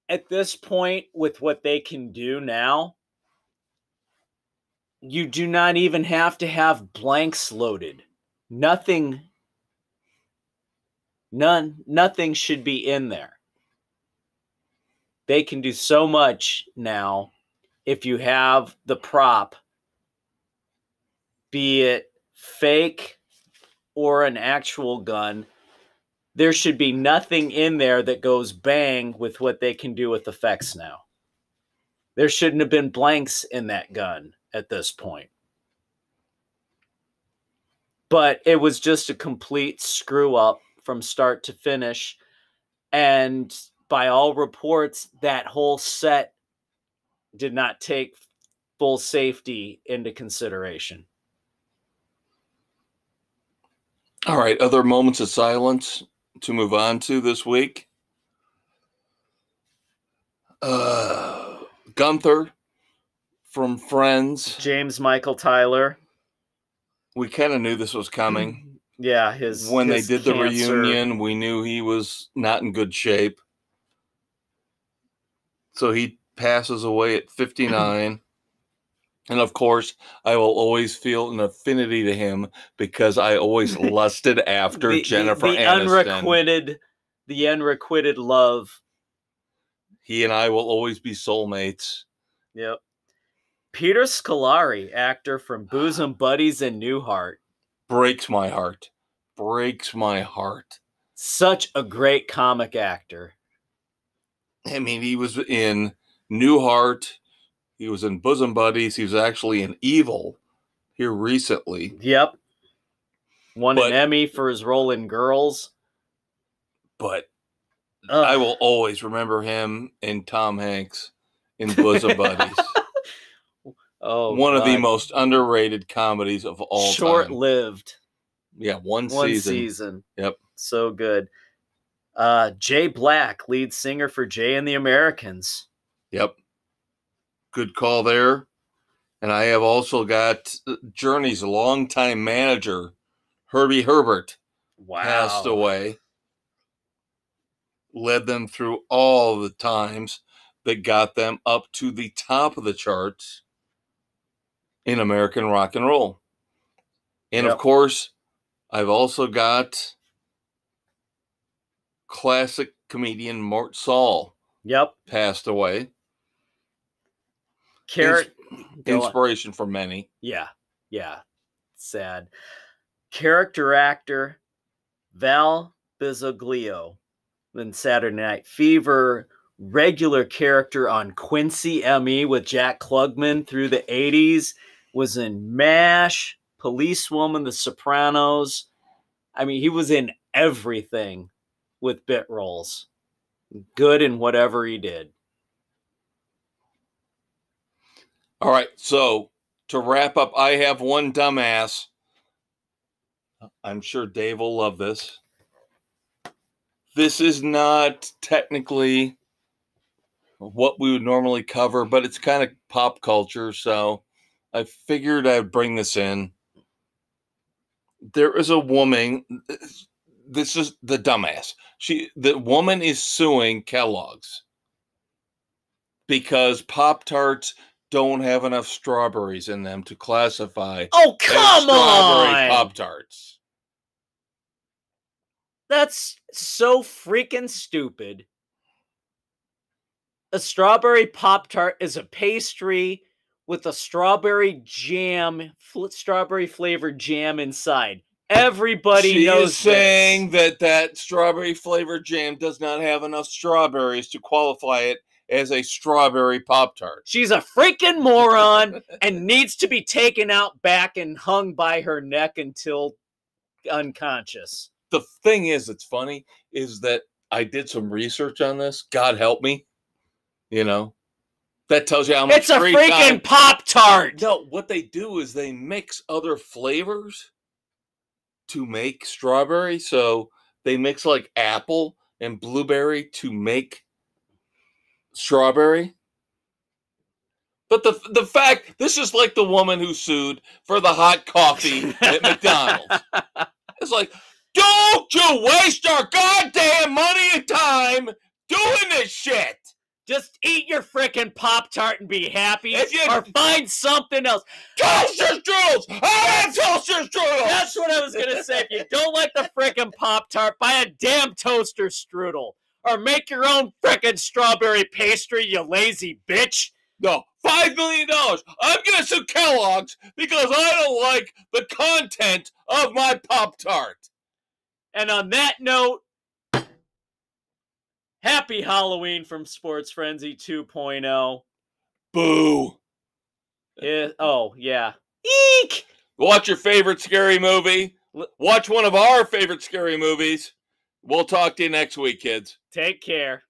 Speaker 2: At this point, with what they can do now, you do not even have to have blanks loaded. Nothing Nothing should be in there. They can do so much now if you have the prop, be it fake or an actual gun. There should be nothing in there that goes bang with what they can do with effects now. There shouldn't have been blanks in that gun at this point. But it was just a complete screw up from start to finish. And by all reports, that whole set did not take full safety into consideration.
Speaker 1: All right, other moments of silence to move on to this week. Gunther from Friends.
Speaker 2: James Michael Tyler.
Speaker 1: We kind of knew this was coming.
Speaker 2: Yeah,
Speaker 1: when
Speaker 2: his
Speaker 1: they did
Speaker 2: cancer.
Speaker 1: The reunion, we knew he was not in good shape. So he passes away at 59. And of course, I will always feel an affinity to him because I always lusted after Jennifer Aniston.
Speaker 2: The unrequited love.
Speaker 1: He and I will always be soulmates.
Speaker 2: Yep. Peter Scolari, actor from Bosom Buddies and Newhart.
Speaker 1: Breaks my heart. Breaks my heart.
Speaker 2: Such a great comic actor.
Speaker 1: I mean, he was in Newhart. He was in Bosom Buddies. He was actually in Evil here recently.
Speaker 2: Yep. Won an Emmy for his role in Girls.
Speaker 1: But I will always remember him and Tom Hanks in Bosom Buddies. One of the most underrated comedies of all time.
Speaker 2: Short-lived.
Speaker 1: Yeah, one
Speaker 2: season.
Speaker 1: Yep.
Speaker 2: So good. Jay Black, lead singer for Jay and the Americans.
Speaker 1: Yep. Good call there. And I have also got Journey's longtime manager, Herbie Herbert, passed away. Led them through all the times that got them up to the top of the charts in American rock and roll. And of course, I've also got classic comedian Mort Saul. Passed away. Inspiration for many.
Speaker 2: Yeah. Sad. Character actor Val Bisoglio in Saturday Night Fever. Regular character on Quincy M.E. with Jack Klugman through the 80s. Was in MASH, Policewoman, The Sopranos. I mean, he was in everything with bit roles. Good in whatever he did.
Speaker 1: All right, so to wrap up, I have one dumbass. I'm sure Dave will love this. This is not technically what we would normally cover, but it's kind of pop culture, so I figured I'd bring this in. There is a woman. This is the dumbass. The woman is suing Kellogg's because Pop-Tarts don't have enough strawberries in them to classify
Speaker 2: as strawberry
Speaker 1: Pop-Tarts.
Speaker 2: That's so freaking stupid. A strawberry Pop-Tart is a pastry with a strawberry flavored jam inside. Everybody knows
Speaker 1: is saying that strawberry flavored jam does not have enough strawberries to qualify it as a strawberry Pop-Tart.
Speaker 2: She's a freaking moron and needs to be taken out back and hung by her neck until unconscious.
Speaker 1: The thing is, it's funny, is that I did some research on this. God help me. You know, that tells you how much
Speaker 2: it's a freaking Pop-Tart.
Speaker 1: No, what they do is they mix other flavors to make strawberry. So they mix like apple and blueberry to make strawberry. But the fact, this is like the woman who sued for the hot coffee at McDonald's. It's like, don't you waste our goddamn money and time doing this shit.
Speaker 2: Just eat your frickin' Pop-Tart and be happy,
Speaker 1: you,
Speaker 2: or find something else.
Speaker 1: Toaster strudels! I have toaster strudels!
Speaker 2: That's what I was going to say. If you don't like the frickin' Pop-Tart, buy a damn toaster strudel. Or make your own frickin' strawberry pastry, you lazy bitch.
Speaker 1: No, $5 million. I'm going to sue Kellogg's because I don't like the content of my Pop-Tart.
Speaker 2: And on that note, happy Halloween from Sports Frenzy 2.0.
Speaker 1: Boo.
Speaker 2: Yeah. Eek!
Speaker 1: Watch your favorite scary movie. Watch one of our favorite scary movies. We'll talk to you next week, kids.
Speaker 2: Take care.